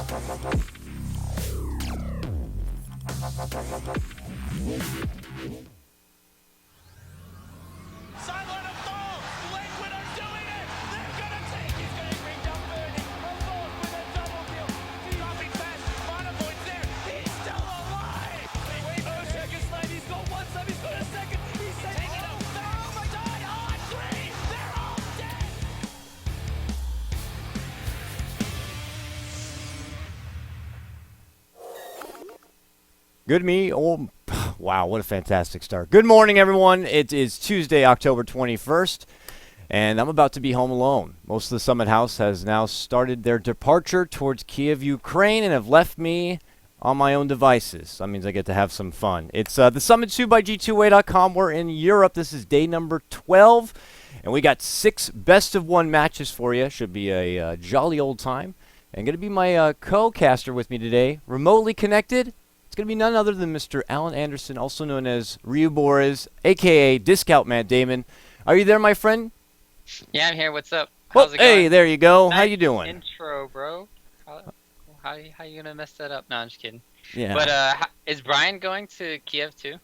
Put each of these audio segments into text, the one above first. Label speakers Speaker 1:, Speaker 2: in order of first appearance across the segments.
Speaker 1: Sideline of ball. Lakewood's doing it. They're gonna take. He's gonna bring down Bernie. Alone with a double kill. Dropping fast. Bonnevoy's there. He's still alive. Wait, seconds left. He's going one side. He's going a second. He's taking it. They're overtime on three. They're all dead.
Speaker 2: Good me. Oh, wow, what a fantastic start. Good morning, everyone. It is Tuesday, October 21st, and I'm about to be home alone. Most of the Summit House has now started their departure towards Kiev, Ukraine, and have left me on my own devices. That means I get to have some fun. It's the Summit 2 by G2A.com. We're in Europe. This is day number 12, and we got 6 best-of-1 matches for you. Should be a jolly old time. And going to be my co-caster with me today, remotely connected. It's going to be none other than Mr. Alan Anderson, also known as Ryu Boris, a.k.a. Discount Matt Damon. Are you there, my friend?
Speaker 3: Yeah, I'm here. What's up?
Speaker 2: Oh,
Speaker 3: How's it going?
Speaker 2: hey, there you go.
Speaker 3: Nice
Speaker 2: How you doing?
Speaker 3: Intro, bro. How you gonna mess that up? No, I'm just kidding.
Speaker 2: Yeah.
Speaker 3: But is Brian going to Kiev too?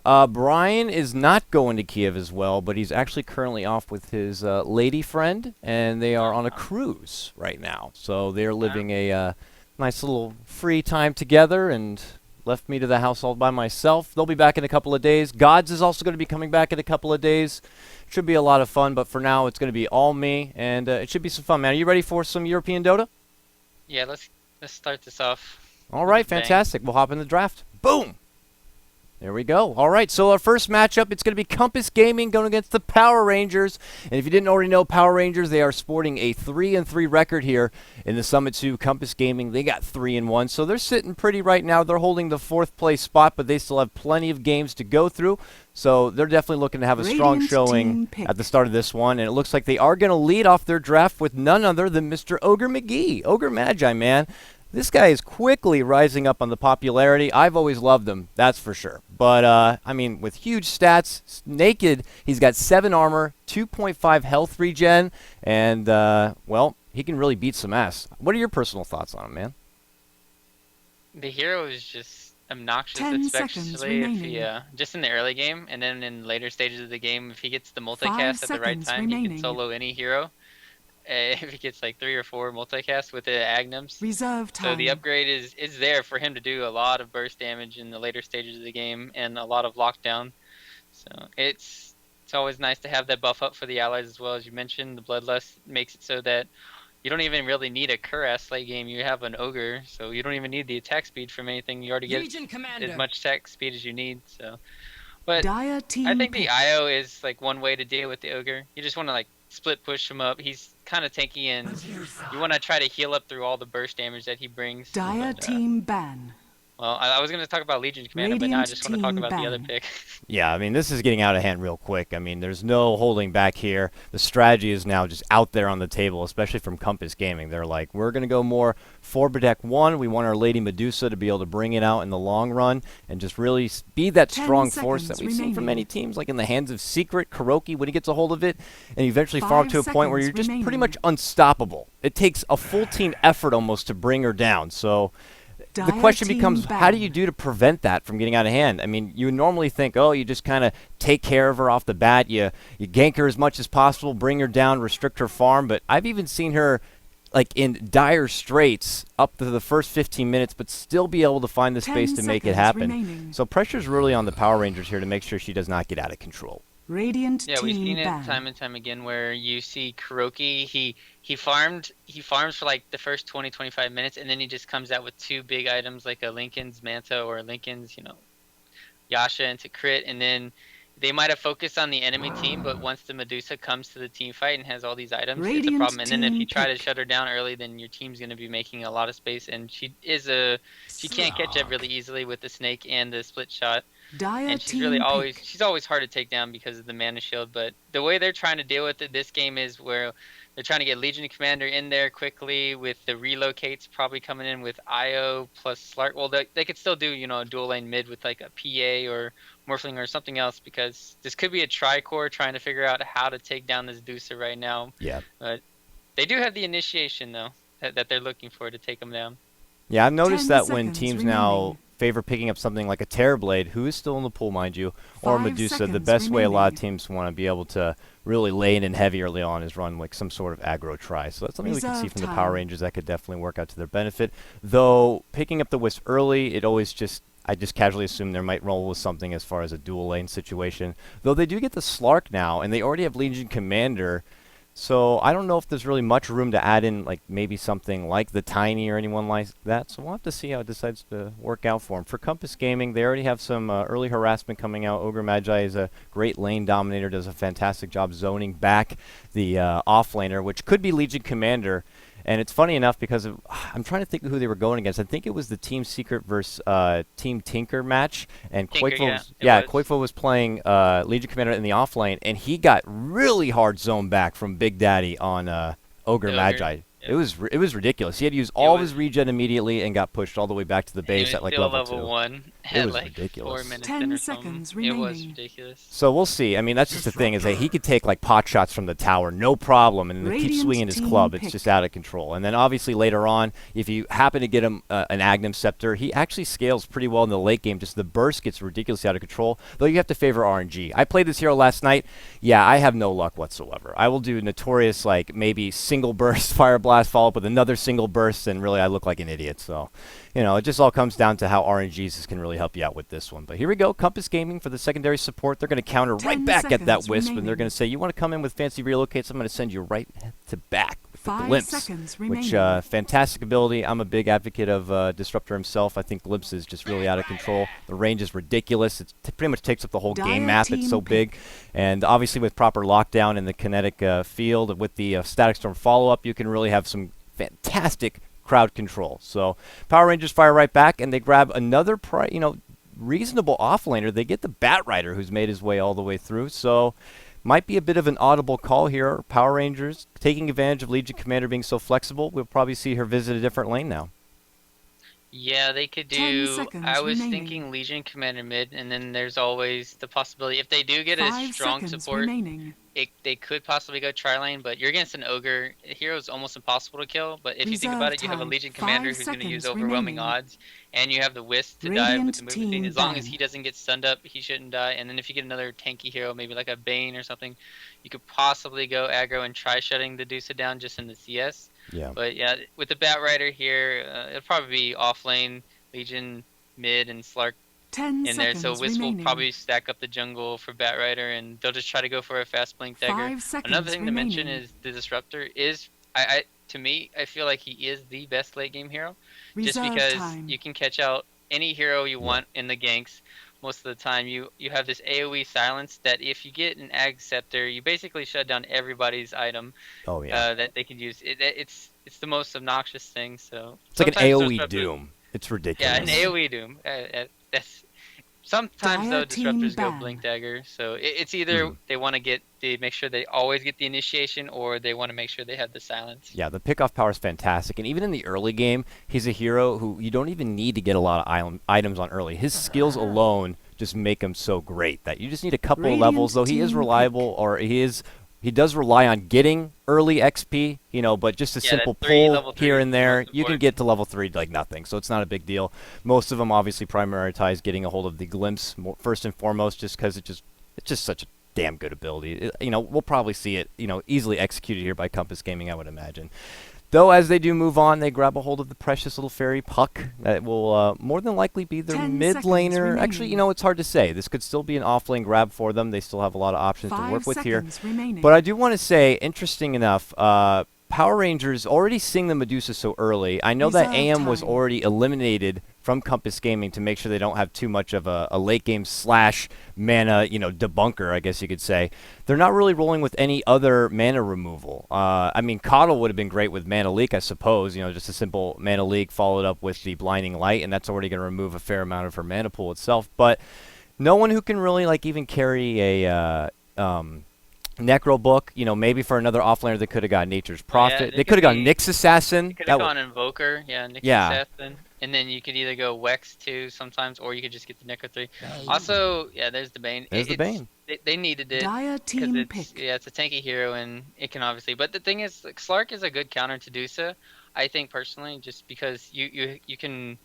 Speaker 2: Brian is not going to Kiev as well, but he's actually currently off with his lady friend, and they are on a cruise right now. So they're living a nice little free time together and left me to the house all by myself. They'll be back in a couple of days. Gods is also going to be coming back in a couple of days. Should be a lot of fun, but for now it's going to be all me, and it should be some fun, man. Are you ready for some European Dota?
Speaker 3: Yeah, let's start this off.
Speaker 2: All right,
Speaker 3: Bang.
Speaker 2: fantastic. We'll hop in the draft. Boom! There we go. All right, so our first matchup, it's going to be Compass Gaming going against the Power Rangers. And if you didn't already know, Power Rangers, they are sporting a 3-3 record here in the Summit 2. Compass Gaming, they got 3-1. So they're sitting pretty right now. They're holding the 4th place spot, but they still have plenty of games to go through. So they're definitely looking to have a strong showing at the start of this one. And it looks like they are going to lead off their draft with none other than Mr. Ogre McGee. Ogre Magi, man. This guy is quickly rising up on the popularity. I've always loved him, that's for sure. But, I mean, with huge stats, naked, he's got 7 armor, 2.5 health regen, and, well, he can really beat some ass. What are your personal thoughts on him, man?
Speaker 3: The hero is just obnoxious,
Speaker 4: 10 seconds
Speaker 3: especially if
Speaker 4: remaining.
Speaker 3: he just in the early game, and then in later stages of the game, if he gets the multicast at the right
Speaker 4: seconds
Speaker 3: time, he
Speaker 4: remaining.
Speaker 3: can solo any hero. If he gets like 3 or 4 multicast with the Agnums.
Speaker 4: Reserve time.
Speaker 3: So the upgrade is there for him to do a lot of burst damage in the later stages of the game and a lot of lockdown. So it's always nice to have that buff up for the allies as well. As you mentioned, the Bloodlust makes it so that you don't even really need a Cuirass late game. You have an Ogre, so you don't even need the attack speed from anything. You already get as much attack speed as you need. So, but
Speaker 4: Dire team
Speaker 3: I think the
Speaker 4: pick.
Speaker 3: IO is like one way to deal with the Ogre. You just want to like split push him up. He's kind of tanky, and you want to try to heal up through all the burst damage that he brings.
Speaker 4: Dire
Speaker 3: But,
Speaker 4: team ban.
Speaker 3: well, I was going to talk about Legion Commander, but now I
Speaker 4: Radiant
Speaker 3: just want to talk
Speaker 4: team
Speaker 3: about the other
Speaker 4: ban.
Speaker 3: pick.
Speaker 2: Yeah, I mean, this is getting out of hand real quick. I mean, there's no holding back here. The strategy is now just out there on the table, especially from Compass Gaming. They're like, we're going to go more 4 Protect 1. We want our Lady Medusa to be able to bring it out in the long run and just really be that
Speaker 4: 10
Speaker 2: strong force that
Speaker 4: seconds
Speaker 2: we've seen from
Speaker 4: remaining.
Speaker 2: many teams, like in the hands of Secret, Kuroki, when he gets a hold of it, and eventually farm
Speaker 4: 5
Speaker 2: to a point where you're
Speaker 4: seconds
Speaker 2: just pretty
Speaker 4: remaining.
Speaker 2: much unstoppable. It takes a full team effort almost to bring her down. So the
Speaker 4: Dire
Speaker 2: question
Speaker 4: team
Speaker 2: becomes, how do
Speaker 4: ban.
Speaker 2: you do to prevent that from getting out of hand? I mean, you normally think, oh, you just kind of take care of her off the bat. You gank her as much as possible, bring her down, restrict her farm. But I've even seen her, like, in dire straits up to the first 15 minutes, but still be able to find the
Speaker 4: 10
Speaker 2: space to make it
Speaker 4: seconds
Speaker 2: happen.
Speaker 4: remaining.
Speaker 2: So pressure's really on the Power Rangers here to make sure she does not get out of control.
Speaker 4: Radiant
Speaker 3: Yeah, we've
Speaker 4: team
Speaker 3: seen it
Speaker 4: ban.
Speaker 3: time and time again where you see Kuroki, he farms for like the first 20-25 minutes, and then he just comes out with 2 big items like a Lincoln's Manta or Lincoln's, Yasha into crit, and then they might have focused on the enemy team, but once the Medusa comes to the team fight and has all these items, it's a
Speaker 4: Radiant
Speaker 3: problem. And then if
Speaker 4: team
Speaker 3: you try to
Speaker 4: pick.
Speaker 3: shut her down early, then your team's going to be making a lot of space, and she can't catch up really easily with the snake and the split shot.
Speaker 4: Dire
Speaker 3: And she's
Speaker 4: team
Speaker 3: really
Speaker 4: pick.
Speaker 3: she's always hard to take down because of the mana shield. But the way they're trying to deal with it this game is where they're trying to get Legion Commander in there quickly with the relocates probably coming in with IO plus Slark. Well, they could still do, a dual lane mid with like a PA or Morphling or something else, because this could be a Tricore trying to figure out how to take down this Deucer right now.
Speaker 2: Yeah.
Speaker 3: But they do have the initiation, though, that they're looking for to take them down.
Speaker 2: Yeah, I've noticed
Speaker 4: 10
Speaker 2: that when
Speaker 4: seconds
Speaker 2: teams
Speaker 4: remaining.
Speaker 2: now favor picking up something like a Terrorblade, who is still in the pool, mind you, or
Speaker 4: 5
Speaker 2: Medusa, the
Speaker 4: seconds
Speaker 2: best way a lot of
Speaker 4: remaining.
Speaker 2: teams want to be able to really lay it in heavy early on is run like some sort of aggro try. So that's something we can see
Speaker 4: Reserve
Speaker 2: from the
Speaker 4: time.
Speaker 2: Power Rangers that could definitely work out to their benefit. Though picking up the Wisp early, I just casually assume they might roll with something as far as a dual lane situation. Though they do get the Slark now, and they already have Legion Commander. So I don't know if there's really much room to add in, like maybe something like the Tiny or anyone like that. So we'll have to see how it decides to work out for them. For Compass Gaming, they already have some early harassment coming out. Ogre Magi is a great lane dominator, does a fantastic job zoning back the offlaner, which could be Legion Commander. And it's funny enough because I'm trying to think of who they were going against. I think it was the Team Secret versus Team Tinker match, and
Speaker 3: Tinker,
Speaker 2: Koifu was playing Legion Commander in the offlane, and he got really hard zone back from Big Daddy on Ogre Magi.
Speaker 3: Yeah.
Speaker 2: It was ridiculous. He had to use all of his regen immediately and got pushed all the way back to the base at like level 2.
Speaker 3: One.
Speaker 2: It was
Speaker 3: like
Speaker 2: ridiculous.
Speaker 3: 4 minutes
Speaker 4: 10
Speaker 3: in or
Speaker 4: seconds
Speaker 3: something. It was
Speaker 4: remaining.
Speaker 3: ridiculous.
Speaker 2: So we'll see. I mean, that's just the thing is that he could take like pot shots from the tower, no problem, and then keep
Speaker 4: Radiant
Speaker 2: swinging his
Speaker 4: team
Speaker 2: club. It's
Speaker 4: pick.
Speaker 2: just out of control. And then obviously later on, if you happen to get him an Agnum Scepter, he actually scales pretty well in the late game. Just the burst gets ridiculously out of control. Though you have to favor RNG. I played this hero last night. Yeah, I have no luck whatsoever. I will do notorious like maybe single burst fire blast follow up with another single burst, and really I look like an idiot. So, you know, it just all comes down to how RNGs can really help you out with this one. But here we go, Compass Gaming for the secondary support. They're going to counter right
Speaker 4: 10
Speaker 2: back at that
Speaker 4: seconds
Speaker 2: Wisp, and they're
Speaker 4: remaining.
Speaker 2: going to say, you want to come in with fancy relocates? I'm going to send you right to back with the
Speaker 4: 5
Speaker 2: Glimpse.
Speaker 4: seconds
Speaker 2: Which,
Speaker 4: remaining.
Speaker 2: fantastic ability. I'm a big advocate of Disruptor himself. I think Glimpse is just really out of control. The range is ridiculous. It pretty much takes up the whole
Speaker 4: Dire
Speaker 2: game map. It's
Speaker 4: team
Speaker 2: so
Speaker 4: pick.
Speaker 2: big. And obviously with proper lockdown in the kinetic field, with the Static Storm follow-up, you can really have some fantastic crowd control. So Power Rangers fire right back, and they grab another reasonable offlaner. They get the Bat Rider, who's made his way all the way through. So might be a bit of an audible call here. Power Rangers taking advantage of Legion Commander being so flexible. We'll probably see her visit a different lane now.
Speaker 3: Yeah, they could
Speaker 4: 10
Speaker 3: do.
Speaker 4: seconds
Speaker 3: I was
Speaker 4: remaining.
Speaker 3: thinking Legion Commander mid, and then there's always the possibility if they do get a
Speaker 4: 5
Speaker 3: strong
Speaker 4: seconds
Speaker 3: support,
Speaker 4: remaining.
Speaker 3: they could possibly go tri lane. But you're against an ogre. A hero is almost impossible to kill. But if you think about
Speaker 4: Reserve
Speaker 3: it, you have a
Speaker 4: time.
Speaker 3: Legion
Speaker 4: 5
Speaker 3: Commander who's going to use
Speaker 4: seconds
Speaker 3: overwhelming
Speaker 4: remaining.
Speaker 3: odds, and you have the Wisp to die with
Speaker 4: Radiant
Speaker 3: the movement thing.
Speaker 4: team
Speaker 3: As long as
Speaker 4: down.
Speaker 3: he doesn't get stunned up, he shouldn't die. And then if you get another tanky hero, maybe like a Bane or something, you could possibly go aggro and try shutting the Dusa down just in the CS.
Speaker 2: Yeah.
Speaker 3: But yeah, with the Bat Rider here, it'll probably be off lane, Legion mid, and Slark
Speaker 4: 10
Speaker 3: in there.
Speaker 4: seconds
Speaker 3: So Wisp will
Speaker 4: remaining.
Speaker 3: probably stack up the jungle for Bat Rider, and they'll just try to go for a fast blink dagger.
Speaker 4: 5 seconds
Speaker 3: Another thing
Speaker 4: remaining.
Speaker 3: to mention is the Disruptor is, to me, I feel like he is the best late game hero, just
Speaker 4: Reserve
Speaker 3: because
Speaker 4: time.
Speaker 3: you can catch out any hero you want in the ganks. Most of the time, you have this AoE silence that if you get an Ag Scepter, you basically shut down everybody's item
Speaker 2: Oh, yeah.
Speaker 3: that they can use. It's the most obnoxious thing. So
Speaker 2: It's like an
Speaker 3: sometimes
Speaker 2: AoE
Speaker 3: Disruptor-
Speaker 2: Doom. It's ridiculous.
Speaker 3: Yeah, an AoE Doom. That's sometimes
Speaker 4: Dire
Speaker 3: though
Speaker 4: team
Speaker 3: disruptors go
Speaker 4: ban.
Speaker 3: blink dagger. So it's either they want to make sure they always get the initiation, or they want to make sure they have the silence.
Speaker 2: Yeah, the pickoff power is fantastic. And even in the early game, he's a hero who you don't even need to get a lot of items on early. His skills alone just make him so great that you just need a couple of
Speaker 4: Radiant
Speaker 2: levels, though he is
Speaker 4: team
Speaker 2: reliable, or he does rely on getting early XP, but just a
Speaker 3: Yeah,
Speaker 2: simple
Speaker 3: that 3,
Speaker 2: pull
Speaker 3: level 3
Speaker 2: here
Speaker 3: is
Speaker 2: and
Speaker 3: the
Speaker 2: there,
Speaker 3: most
Speaker 2: you can
Speaker 3: important.
Speaker 2: get to level 3 like nothing. So it's not a big deal. Most of them obviously prioritize getting a hold of the Glimpse first and foremost, just because it's just such a damn good ability. We'll probably see it, easily executed here by Compass Gaming, I would imagine. Though, as they do move on, they grab a hold of the precious little fairy Puck. That will more than likely be their
Speaker 4: 10
Speaker 2: mid
Speaker 4: seconds
Speaker 2: laner. Actually,
Speaker 4: remaining.
Speaker 2: it's hard to say. This could still be an off-lane grab for them. They still have a lot of options to
Speaker 4: 5
Speaker 2: work with here.
Speaker 4: seconds remaining.
Speaker 2: But I do want to say, interesting enough, Power Rangers already seeing the Medusa so early. I know that
Speaker 4: Reserve
Speaker 2: AM was
Speaker 4: time.
Speaker 2: already eliminated from Compass Gaming to make sure they don't have too much of a late game slash mana, debunker, I guess you could say. They're not really rolling with any other mana removal. I mean, Coddle would have been great with Mana Leak, I suppose. Just a simple Mana Leak followed up with the Blinding Light, and that's already going to remove a fair amount of her mana pool itself. But no one who can really even carry a Necro Book, maybe for another offlaner they could have got Nature's Prophet.
Speaker 3: they
Speaker 2: they
Speaker 3: could
Speaker 2: could have gone
Speaker 3: be-
Speaker 2: Nyx Assassin.
Speaker 3: You could
Speaker 2: That
Speaker 3: have
Speaker 2: w-
Speaker 3: gone Invoker, Nyx
Speaker 2: Yeah.
Speaker 3: Assassin, and then you could either go Wex 2 sometimes, or you could just get the Necro 3. Also, there's the Bane.
Speaker 2: There's the Bane.
Speaker 3: They needed it.
Speaker 4: Dire
Speaker 3: 'Cause
Speaker 4: team
Speaker 3: it's,
Speaker 4: pick.
Speaker 3: it's a tanky hero, and it can obviously. But the thing is, Slark is a good counter to Dusa. I think personally, just because you can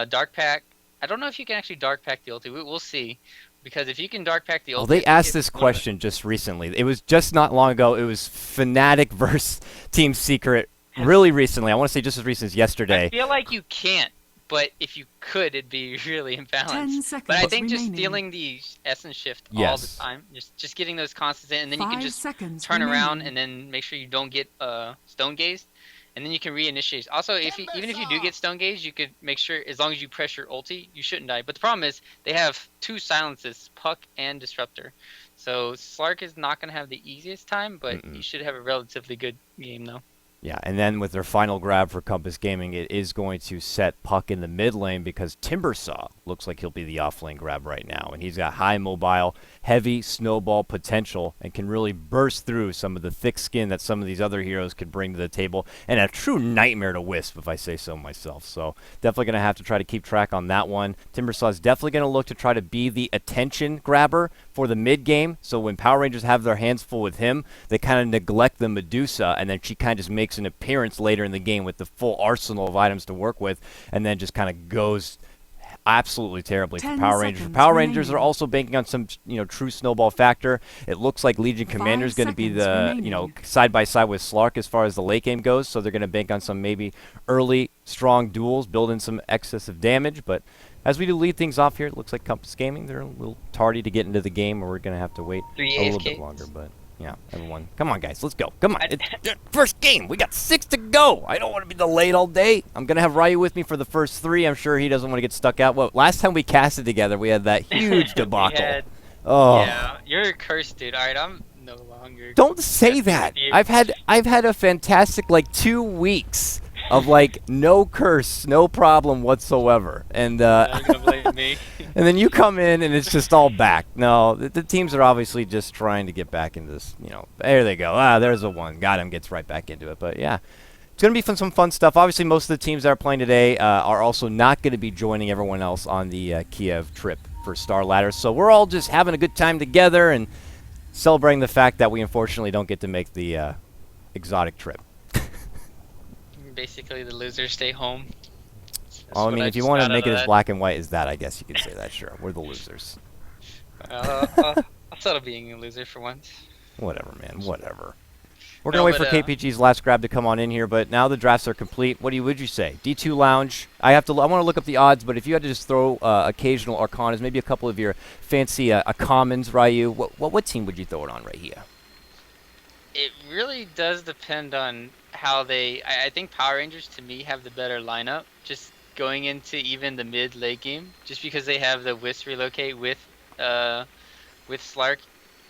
Speaker 3: dark pack. I don't know if you can actually dark pack the ulti. We'll see, because if you can dark pack the ulti,
Speaker 2: Oh,
Speaker 3: I
Speaker 2: they
Speaker 3: think
Speaker 2: asked
Speaker 3: it's
Speaker 2: this
Speaker 3: one of the-
Speaker 2: question just recently. It was just not long ago. It was Fnatic versus Team Secret really recently. I want to say just as recent as
Speaker 3: I
Speaker 2: yesterday.
Speaker 3: feel like you can't, but if you could, it'd be really
Speaker 4: 10
Speaker 3: imbalanced.
Speaker 4: seconds
Speaker 3: But I think just
Speaker 4: remaining.
Speaker 3: stealing the essence shift all the
Speaker 2: Yes.
Speaker 3: time, just getting those constants in, and then you can
Speaker 4: 5
Speaker 3: just
Speaker 4: seconds
Speaker 3: turn around
Speaker 4: remaining.
Speaker 3: and then make sure you don't get stone gazed, and then you can reinitiate. Also, even if you do get stone gazed, you could make sure, as long as you press your ulti, you shouldn't die. But the problem is they have two silences, Puck and Disruptor, so Slark is not gonna have the easiest time, but he should have a relatively good game though.
Speaker 2: Yeah, and then with their final grab for Compass Gaming, it is going to set Puck in the mid lane because Timbersaw looks like he'll be the off lane grab right now. And he's got high mobile, heavy snowball potential, and can really burst through some of the thick skin that some of these other heroes could bring to the table. And a true nightmare to Wisp, if I say so myself. So definitely going to have to try to keep track on that one. Timbersaw is definitely going to look to try to be the attention grabber for the mid game. So when Power Rangers have their hands full with him, they kind of neglect the Medusa, and then she kind of just makes an appearance later in the game with the full arsenal of items to work with, and then just kind of goes absolutely terribly for
Speaker 4: 10
Speaker 2: Power Rangers.
Speaker 4: seconds
Speaker 2: Power Rangers are
Speaker 4: remaining.
Speaker 2: also banking on some, true snowball factor. It looks like Legion
Speaker 4: 5
Speaker 2: Commander is going to be
Speaker 4: seconds
Speaker 2: the,
Speaker 4: remaining.
Speaker 2: side by side with Slark as far as the late game goes. So they're going to bank on some maybe early strong duels, build in some excessive damage. But as we do lead things off here, it looks like Compass Gaming, they're a little tardy to get into the game, or we're going to have to wait
Speaker 3: 3
Speaker 2: a little
Speaker 3: AFK.
Speaker 2: bit longer. But yeah, everyone, come on, guys, let's go. Come on,
Speaker 3: I-
Speaker 2: it's first game. We got 6 to go. I don't want to be delayed all day. I'm gonna have Ryu with me for the first 3. I'm sure he doesn't want to get stuck out. Well, last time we casted together, we had that huge debacle.
Speaker 3: had-
Speaker 2: Oh,
Speaker 3: Yeah, you're cursed, dude. All right, I'm no longer.
Speaker 2: don't say that.
Speaker 3: you.
Speaker 2: I've had a fantastic 2 weeks of no curse, no problem whatsoever, and
Speaker 3: You're gonna blame me.
Speaker 2: and then you come in and it's just all back. No, the teams are obviously just trying to get back into this. There they go. There's a one. Got him. Gets right back into it. But yeah, it's going to be some fun stuff. Obviously, most of the teams that are playing today are also not going to be joining everyone else on the Kiev trip for Star Ladder. So we're all just having a good time together and celebrating the fact that we unfortunately don't get to make the exotic trip.
Speaker 3: Basically, the losers stay home. That's
Speaker 2: I
Speaker 3: what
Speaker 2: mean, if you
Speaker 3: just
Speaker 2: want to
Speaker 3: got
Speaker 2: make
Speaker 3: out
Speaker 2: it
Speaker 3: of
Speaker 2: as
Speaker 3: that.
Speaker 2: black and white as that, I guess you could say that. Sure, we're the losers.
Speaker 3: I'll settle being a loser for once.
Speaker 2: Whatever, man. Whatever. We're
Speaker 3: No,
Speaker 2: gonna wait for
Speaker 3: but,
Speaker 2: KPG's last grab to come on in here, but now the drafts are complete. Would you say? D2 Lounge. I want to look up the odds, but if you had to just throw occasional Arcanas, maybe a couple of your fancy commons, Ryu, what team would you throw it on right here?
Speaker 3: It really does depend on how they. I think Power Rangers to me have the better lineup. Just going into even the mid late game, just because they have the Wisp relocate with Slark,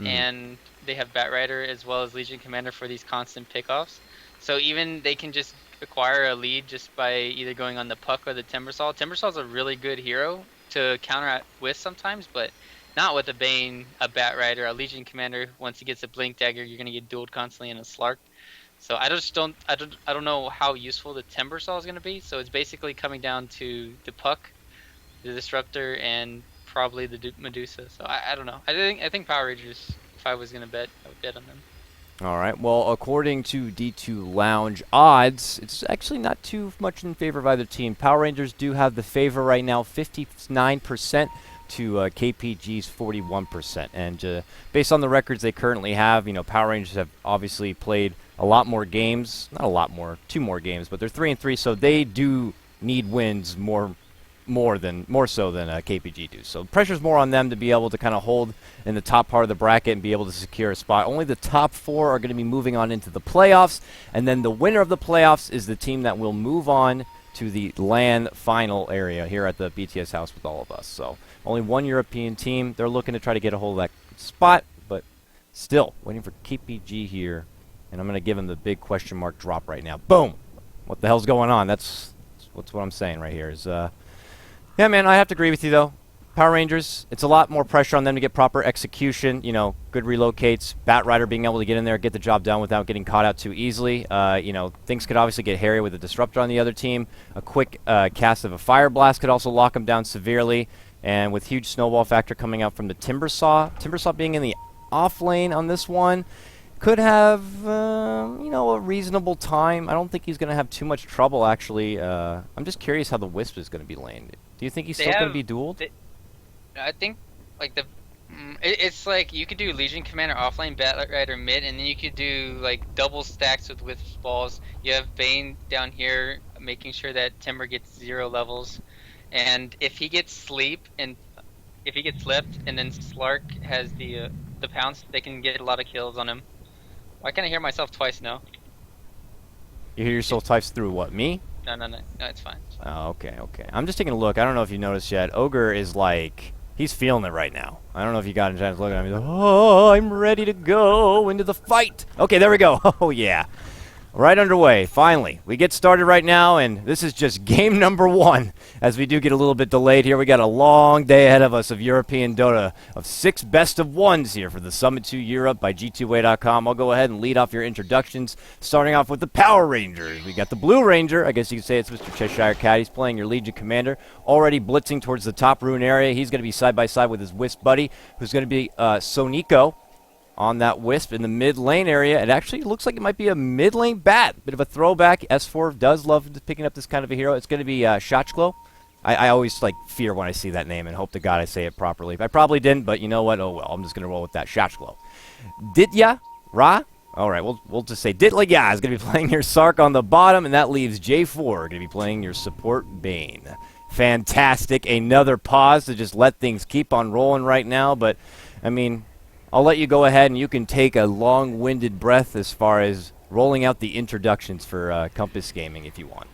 Speaker 3: and they have Batrider as well as Legion Commander for these constant pickoffs. So even they can just acquire a lead just by either going on the Puck or the Timbersaw. Timbersaw's a really good hero to counteract Wisp sometimes, but not with a Bane, a Batrider, a Legion Commander. Once he gets a Blink Dagger, you're gonna get dueled constantly in a Slark. So I don't know how useful the Timbersaw is gonna be. So it's basically coming down to the Puck, the Disruptor, and probably the Medusa. So I don't know. I think Power Rangers. If I was gonna bet, I would bet on them.
Speaker 2: All right. Well, according to D2 Lounge odds, it's actually not too much in favor of either team. Power Rangers do have the favor right now, 59% to KPG's 41%. And based on the records they currently have, Power Rangers have obviously played a lot more games. Not a lot more, 2 more games, but they're 3-3, so they do need wins more so than KPG do. So pressure's more on them to be able to kind of hold in the top part of the bracket and be able to secure a spot. Only the top 4 are going to be moving on into the playoffs, and then the winner of the playoffs is the team that will move on to the LAN final area here at the BTS house with all of us. So only one European team. They're looking to try to get a hold of that spot, but still waiting for KPG here, and I'm going to give him the big question mark drop right now. Boom! What the hell's going on? That's what I'm saying right here is yeah, man, I have to agree with you, though. Power Rangers, it's a lot more pressure on them to get proper execution, good relocates, Batrider being able to get in there, get the job done without getting caught out too easily. Things could obviously get hairy with a Disruptor on the other team. A quick cast of a Fire Blast could also lock them down severely. And with huge snowball factor coming out from the Timbersaw being in the off lane on this one, could have, a reasonable time. I don't think he's going to have too much trouble, actually. I'm just curious how the Wisp is going to be laned. Do you think he's still going to be dueled?
Speaker 3: I think, like, it's like you could do Legion Commander offlane, Battle Rider mid, and then you could do, like, double stacks with Wisp balls. You have Bane down here making sure that Timber gets 0 levels. And if he gets sleep, and if he gets slipped, and then Slark has the pounce, they can get a lot of kills on him. Why can't I hear myself twice now?
Speaker 2: You hear yourself twice through what, me?
Speaker 3: No, it's fine.
Speaker 2: Oh, okay. I'm just taking a look. I don't know if you noticed yet. Ogre is like, he's feeling it right now. I don't know if you got a chance to look at him. He's like, oh, I'm ready to go into the fight. Okay, there we go. Oh, yeah. Right underway, finally. We get started right now, and this is just game number 1. As we do get a little bit delayed here, we got a long day ahead of us of European Dota, of 6 best-of-1s here for the Summit 2 Europe by G2A.com. I'll go ahead and lead off your introductions, starting off with the Power Rangers. We got the Blue Ranger. I guess you could say it's Mr. Cheshire Cat. He's playing your Legion Commander, already blitzing towards the top rune area. He's going to be side-by-side with his Wisp buddy, who's going to be Soniko on that Wisp in the mid lane area. It actually looks like it might be a mid lane bat. Bit of a throwback. S4 does love picking up this kind of a hero. It's going to be Shachklo. I always like fear when I see that name and hope to God I say it properly. I probably didn't, but you know what? Oh well. I'm just going to roll with that. Shachklo. Ditya Ra. All right, we'll just say Ditya is going to be playing your Sark on the bottom, and that leaves J4 going to be playing your support Bane. Fantastic. Another pause to just let things keep on rolling right now, but I mean, I'll let you go ahead and you can take a long-winded breath as far as rolling out the introductions for Compass Gaming if you want.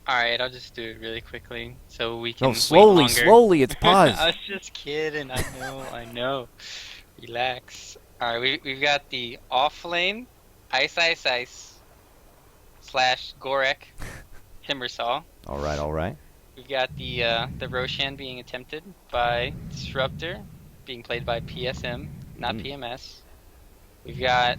Speaker 3: Alright, I'll just do it really quickly so we can
Speaker 2: No, slowly, it's pause.
Speaker 3: I was just kidding, I know. Relax. Alright, we've got the offlane, Ice / Gorek Timbersaw.
Speaker 2: Alright.
Speaker 3: We've got the Roshan being attempted by Disruptor, being played by PSM, not PMS. We've got,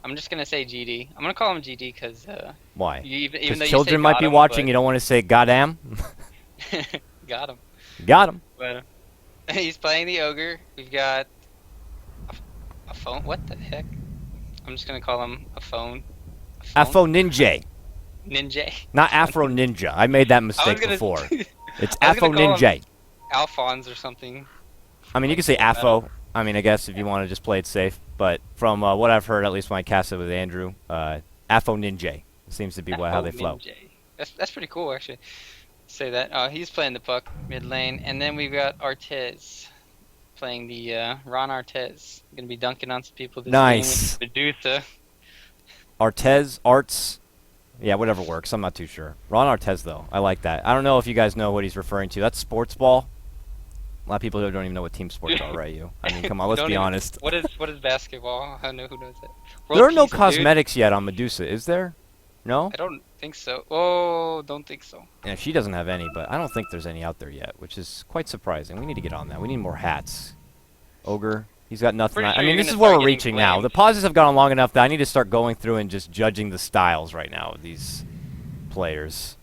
Speaker 3: I'm just going to say GD. I'm going to call him GD because...
Speaker 2: Why?
Speaker 3: Because
Speaker 2: children might be watching, you don't want to say goddamn?
Speaker 3: Got him.
Speaker 2: Got him.
Speaker 3: But he's playing the Ogre. We've got a phone. What the heck? I'm just going to call him a phone.
Speaker 2: Afro Ninja.
Speaker 3: Ninja.
Speaker 2: Not Afro Ninja. I made that mistake before. It's Afro Ninja.
Speaker 3: Alphonse or something.
Speaker 2: I mean, you can say Afro. I mean, I guess if you want to just play it safe. But from what I've heard, at least when I cast it with Andrew, Afro Ninja seems to be how they flow.
Speaker 3: That's pretty cool, actually. Say that. He's playing the puck mid lane, and then we've got Artez playing the Ron Artez. Going to be dunking on some people this game with Medusa.
Speaker 2: Arts. Yeah, whatever works. I'm not too sure. Ron Artez, though. I like that. I don't know if you guys know what he's referring to. That's sports ball. A lot of people don't even know what team sports are, right? I mean, come on, let's be honest.
Speaker 3: What is basketball? I don't know who knows that.
Speaker 2: There are no cosmetics yet on Medusa, is there? No?
Speaker 3: I don't think so. Oh, don't think so.
Speaker 2: Yeah, she doesn't have any, but I don't think there's any out there yet, which is quite surprising. We need to get on that. We need more hats. Ogre, he's got nothing. I mean, this is where we're reaching now. The pauses have gone on long enough that I need to start going through and just judging the styles right now of these players.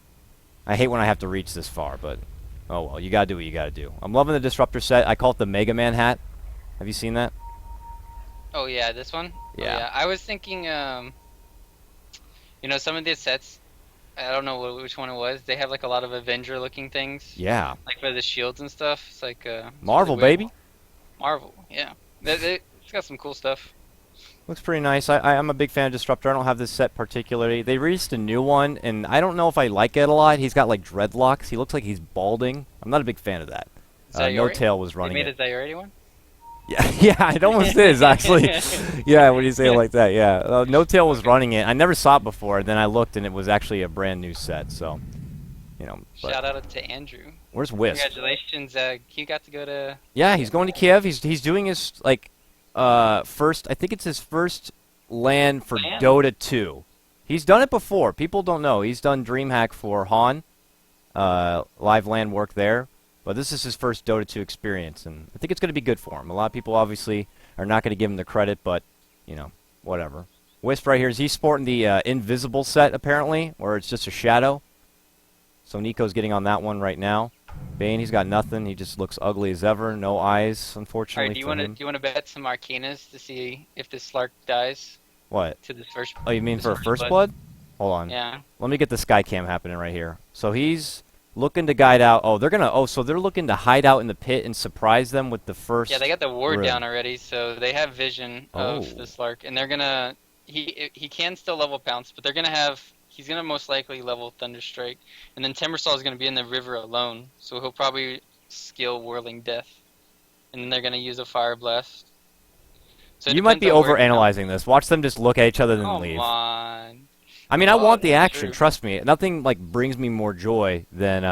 Speaker 2: I hate when I have to reach this far, but oh well, you gotta do what you gotta do. I'm loving the Disruptor set. I call it the Mega Man hat. Have you seen that?
Speaker 3: Oh yeah, this one?
Speaker 2: Yeah.
Speaker 3: Oh, yeah. I was thinking, you know, some of these sets, I don't know which one it was, they have like a lot of Avenger looking things.
Speaker 2: Yeah.
Speaker 3: Like for the shields and stuff. It's like
Speaker 2: Marvel, really baby.
Speaker 3: Marvel, yeah. It's got some cool stuff.
Speaker 2: Looks pretty nice. I'm a big fan of Disruptor. I don't have this set particularly. They released a new one, and I don't know if I like it a lot. He's got like dreadlocks. He looks like he's balding. I'm not a big fan of that. No Tail was running
Speaker 3: it. They made a Zayori one?
Speaker 2: Yeah, it almost is, actually. Yeah, when you say it like that, yeah. No Tail was running it. I never saw it before. Then I looked, and it was actually a brand new set, so, you know.
Speaker 3: Shout out to Andrew.
Speaker 2: Where's Wisp?
Speaker 3: Congratulations. He got to go to...
Speaker 2: Yeah, he's going to Kiev. He's doing his, like... first, I think it's his first LAN for Dota 2. He's done it before. People don't know. He's done DreamHack for Han, live LAN work there. But this is his first Dota 2 experience, and I think it's going to be good for him. A lot of people obviously are not going to give him the credit, but, you know, whatever. Wisp right here, is he sporting the invisible set, apparently, or it's just a shadow? So Nico's getting on that one right now. Bane, he's got nothing. He just looks ugly as ever. No eyes,
Speaker 3: All
Speaker 2: unfortunately
Speaker 3: right, do
Speaker 2: for him.
Speaker 3: you want to bet some Arcanas to see if the Slark dies
Speaker 2: What?
Speaker 3: to this first?
Speaker 2: Oh, you mean
Speaker 3: this
Speaker 2: for a first blood? Hold on.
Speaker 3: Yeah.
Speaker 2: Let me get the sky cam happening right here. So he's looking to guide out. Oh, they're gonna. Oh, so they're looking to hide out in the pit and surprise them with the first.
Speaker 3: Yeah, they got the ward
Speaker 2: room.
Speaker 3: down already, so they have vision of
Speaker 2: Oh.
Speaker 3: the Slark, and they're gonna. He can still level Pounce, but they're gonna have. He's gonna most likely level Thunderstrike, and then Timbersaw is gonna be in the river alone, so he'll probably skill Whirling Death, and then they're gonna use a Fire Blast. So it
Speaker 2: You might be
Speaker 3: depends on where-
Speaker 2: overanalyzing this. Watch them just look at each other then
Speaker 3: Come
Speaker 2: leave.
Speaker 3: on.
Speaker 2: I mean, I
Speaker 3: Oh,
Speaker 2: want the
Speaker 3: that's
Speaker 2: action.
Speaker 3: true.
Speaker 2: Trust me. Nothing like brings me more joy than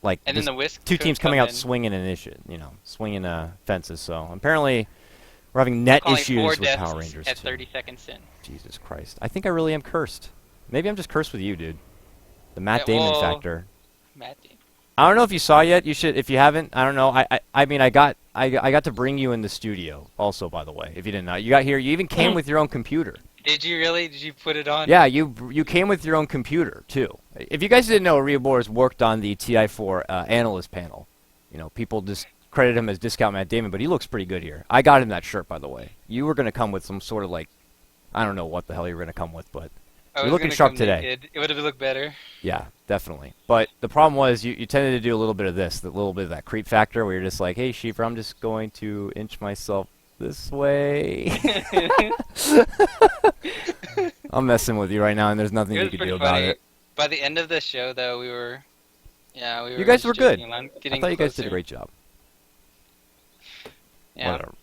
Speaker 2: like
Speaker 3: And
Speaker 2: this-
Speaker 3: then the Whisk.
Speaker 2: two
Speaker 3: could
Speaker 2: teams
Speaker 3: come
Speaker 2: coming out
Speaker 3: in.
Speaker 2: swinging swinging fences. So apparently, we're having net
Speaker 3: Calling
Speaker 2: issues
Speaker 3: 4
Speaker 2: with
Speaker 3: deaths
Speaker 2: Power Rangers.
Speaker 3: at
Speaker 2: too.
Speaker 3: 30 seconds in.
Speaker 2: Jesus Christ! I think I really am cursed. Maybe I'm just cursed with you, dude. The Matt
Speaker 3: Yeah,
Speaker 2: Damon
Speaker 3: well-
Speaker 2: factor.
Speaker 3: Matt Damon.
Speaker 2: I don't know if you saw yet. You should. If you haven't, I don't know. I mean, I got to bring you in the studio. Also, by the way, if you didn't know, you got here. You even came with your own computer.
Speaker 3: Did you really? Did you put it on?
Speaker 2: Yeah, you came with your own computer too. If you guys didn't know, Reabores worked on the TI4 analyst panel. You know, people just credit him as Discount Matt Damon, but he looks pretty good here. I got him that shirt, by the way. You were gonna come with some sort of like, I don't know what the hell you were gonna come with, but
Speaker 3: I
Speaker 2: You're
Speaker 3: was
Speaker 2: looking
Speaker 3: gonna
Speaker 2: sharp
Speaker 3: come
Speaker 2: today.
Speaker 3: naked. It would have looked better.
Speaker 2: yeah, definitely. But the problem was you tended to do a little bit of this, the little bit of that creep factor, where you're just like, hey, Sheeper, I'm just going to inch myself this way. I'm messing with you right now, and there's nothing
Speaker 3: It
Speaker 2: you
Speaker 3: was
Speaker 2: can
Speaker 3: pretty
Speaker 2: do about
Speaker 3: funny.
Speaker 2: it.
Speaker 3: By the end of the show, though, we were
Speaker 2: You guys were good.
Speaker 3: joking around,
Speaker 2: I
Speaker 3: getting
Speaker 2: thought you guys did a
Speaker 3: closer.
Speaker 2: great job.
Speaker 3: Yeah.
Speaker 2: Whatever.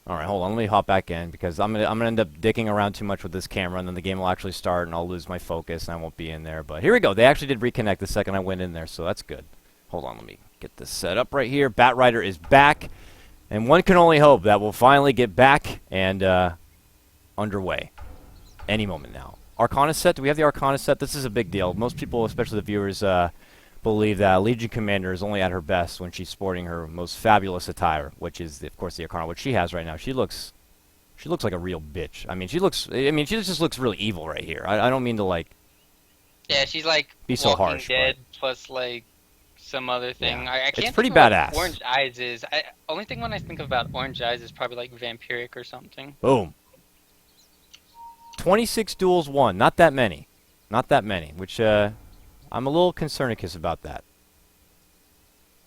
Speaker 2: All right, hold on. Let me hop back in because I'm gonna end up dicking around too much with this camera, and then the game will actually start, and I'll lose my focus, and I won't be in there. But here we go. They actually did reconnect the second I went in there, so that's good. Hold on, let me get this set up right here. Bat Rider is back, and one can only hope that we'll finally get back and underway any moment now. Arcana set. Do we have the Arcana set? This is a big deal. Most people, especially the viewers, believe that Legion Commander is only at her best when she's sporting her most fabulous attire, which is, of course, the Arcana, which she has right now. She looks like a real bitch. I mean, she just looks really evil right here. I don't mean to, like,
Speaker 3: Yeah, she's like
Speaker 2: Be so
Speaker 3: Walking
Speaker 2: harsh,
Speaker 3: Dead plus like some other thing.
Speaker 2: Yeah.
Speaker 3: I
Speaker 2: It's
Speaker 3: can't
Speaker 2: pretty
Speaker 3: think of
Speaker 2: badass.
Speaker 3: what Orange Eyes is. Only thing when I think about Orange Eyes is probably like vampiric or something.
Speaker 2: boom. 26 duels won. Not that many. Not that many, which I'm a little concernicus about that.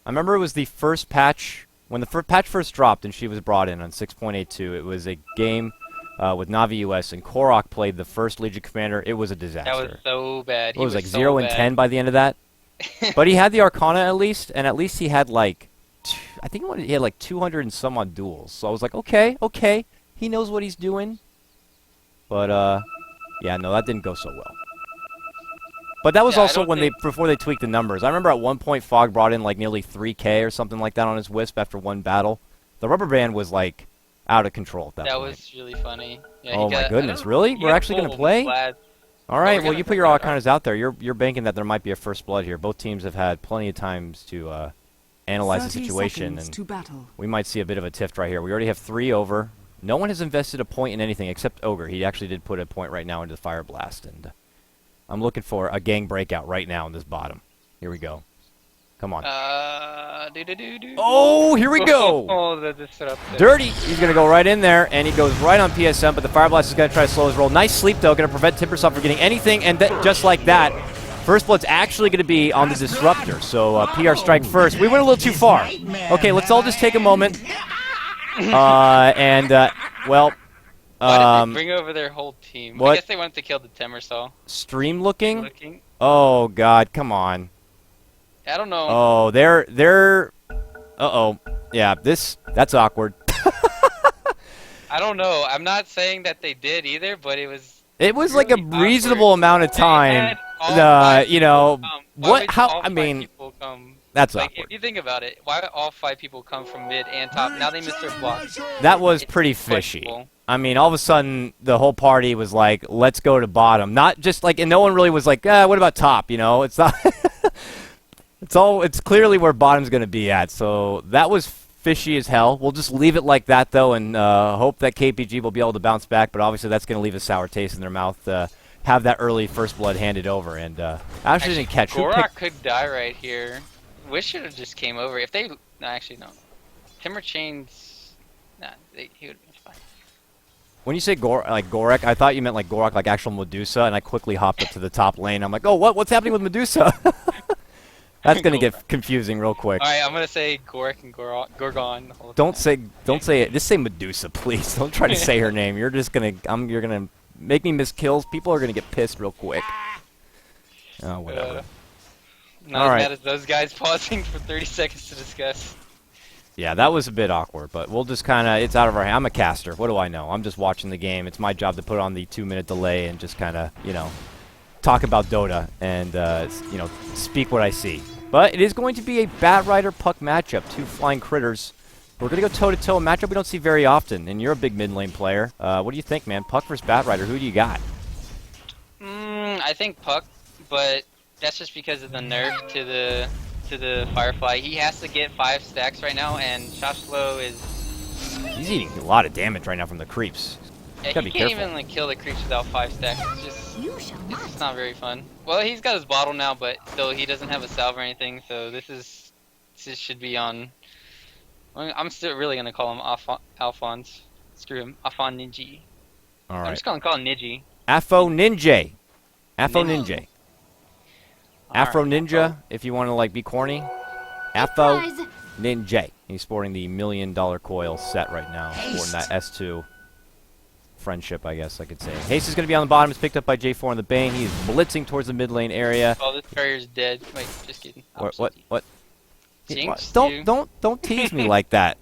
Speaker 2: I remember it was the first patch, when the patch first dropped and she was brought in on 6.82, it was a game with Navi US, and Korok played the first Legion Commander. It was a disaster.
Speaker 3: That was so bad.
Speaker 2: It was like
Speaker 3: so
Speaker 2: 0 and
Speaker 3: bad.
Speaker 2: 10 by the end of that. But he had the Arcana at least, and at least he had like, I think he had like 200 and some odd duels. So I was like, okay, he knows what he's doing. But yeah, no, that didn't go so well. But that was
Speaker 3: Yeah, I
Speaker 2: also
Speaker 3: don't
Speaker 2: when
Speaker 3: think-
Speaker 2: before they tweaked the numbers. I remember at one point Fogg brought in like nearly 3K or something like that on his Wisp after one battle. The rubber band was like out of control at that
Speaker 3: That
Speaker 2: point.
Speaker 3: was really funny. Yeah,
Speaker 2: Oh
Speaker 3: he
Speaker 2: my
Speaker 3: got- I
Speaker 2: goodness,
Speaker 3: don't-
Speaker 2: really?
Speaker 3: he
Speaker 2: We're
Speaker 3: got
Speaker 2: actually gonna
Speaker 3: full
Speaker 2: play?
Speaker 3: flat.
Speaker 2: All right,
Speaker 3: we're
Speaker 2: well,
Speaker 3: gonna
Speaker 2: you put
Speaker 3: figure
Speaker 2: your
Speaker 3: it out.
Speaker 2: Arcanas out there. You're banking that there might be a first blood here. Both teams have had plenty of times to analyze the
Speaker 4: 30
Speaker 2: situation,
Speaker 4: seconds
Speaker 2: and
Speaker 4: to battle.
Speaker 2: we might see a bit of a tiff right here. We already have 3 over. No one has invested a point in anything except Ogre. He actually did put a point right now into the Fire Blast, and I'm looking for a gang breakout right now in this bottom. Here we go. Come on.
Speaker 3: Do.
Speaker 2: Oh, here we go.
Speaker 3: Oh, that just set up there.
Speaker 2: Dirty. He's going to go right in there, and he goes right on PSM, but the Fire Blast is going to try to slow his roll. Nice sleep, though. Going to prevent Timbersaw from getting anything, and just like that, First Blood's actually going to be on the Disruptor. So PR strike first. We went a little too far. Okay, let's all just take a moment. Well,
Speaker 3: Why did they bring over their whole team?
Speaker 2: what?
Speaker 3: I guess they wanted to kill the Timbersaw.
Speaker 2: stream looking?
Speaker 3: Looking.
Speaker 2: Oh, God, come on.
Speaker 3: I don't know.
Speaker 2: Oh, they're... Uh-oh. Yeah, that's awkward.
Speaker 3: I don't know. I'm not saying that they did either, but it was.
Speaker 2: It was like a
Speaker 3: really
Speaker 2: reasonable
Speaker 3: awkward.
Speaker 2: amount of
Speaker 3: They
Speaker 2: time.
Speaker 3: had all 5
Speaker 2: You know,
Speaker 3: people come. Why
Speaker 2: what?
Speaker 3: would
Speaker 2: How?
Speaker 3: all
Speaker 2: I
Speaker 3: 5
Speaker 2: mean,
Speaker 3: people come?
Speaker 2: that's
Speaker 3: Like,
Speaker 2: awkward.
Speaker 3: if you think about it, why would all 5 people come from mid and top? Now they missed their block.
Speaker 2: That was
Speaker 3: It's
Speaker 2: pretty fishy.
Speaker 3: questionable.
Speaker 2: I mean, all of a sudden, the whole party was like, let's go to bottom. Not just like, and no one really was like, what about top? You know, it's not. It's clearly where bottom's going to be at. So that was fishy as hell. We'll just leave it like that, though, and hope that KPG will be able to bounce back. But obviously, that's going to leave a sour taste in their mouth have that early first blood handed over. And actually didn't catch. Who
Speaker 3: Gorak
Speaker 2: picked?
Speaker 3: could die right here. Wish should have just came over. If they, no, actually no. Timber Chains, nah, he would have been fine.
Speaker 2: When you say Gorak, I thought you meant like Gorak, like actual Medusa, and I quickly hopped up to the top lane. I'm like, oh, what's happening with Medusa? That's gonna get confusing real quick.
Speaker 3: All right, I'm gonna say Gorak and Gorgon. The whole
Speaker 2: Don't
Speaker 3: time.
Speaker 2: say it. Just say Medusa, please. Don't try to say her name. You're just gonna you're gonna make me miss kills. People are gonna get pissed real quick. Oh, whatever.
Speaker 3: Not
Speaker 2: All
Speaker 3: as
Speaker 2: right.
Speaker 3: bad as those guys pausing for 30 seconds to discuss.
Speaker 2: Yeah, that was a bit awkward, but we'll just kind of, it's out of our hand. I'm a caster. What do I know? I'm just watching the game. It's my job to put on the 2-minute delay and just kind of, talk about Dota and, speak what I see. But it is going to be a Bat Rider Puck matchup, 2 flying critters. We're going to go toe-to-toe, a matchup we don't see very often, and you're a big mid lane player. What do you think, man? Puck versus Bat Rider, who do you got?
Speaker 3: I think Puck, but that's just because of the nerf to the Firefly. He has to get 5 stacks right now, and Shashlo is...
Speaker 2: He's eating a lot of damage right now from the creeps.
Speaker 3: Yeah,
Speaker 2: Gotta
Speaker 3: he
Speaker 2: be
Speaker 3: can't
Speaker 2: careful.
Speaker 3: even kill the creeps without 5 stacks. It's just not very fun. Well, he's got his bottle now, but still he doesn't have a salve or anything, so this should be on... I'm still really gonna call him Alphonse. Screw him. Afon Ninji.
Speaker 2: All
Speaker 3: I'm
Speaker 2: right.
Speaker 3: just gonna call him Niji.
Speaker 2: Afro Ninja. Afro Ninja. Afro
Speaker 3: Alright,
Speaker 2: Ninja, if you want to be corny. Afro Ninja. He's sporting the $1 million coil set right now. Sporting that S2 friendship, I guess I could say. Haste is going to be on the bottom. It's picked up by J4 on the Bane. He's blitzing towards the mid lane area.
Speaker 3: Oh, this carrier's dead. Wait, just kidding.
Speaker 2: What?
Speaker 3: Jinxed you.
Speaker 2: Don't tease me like that.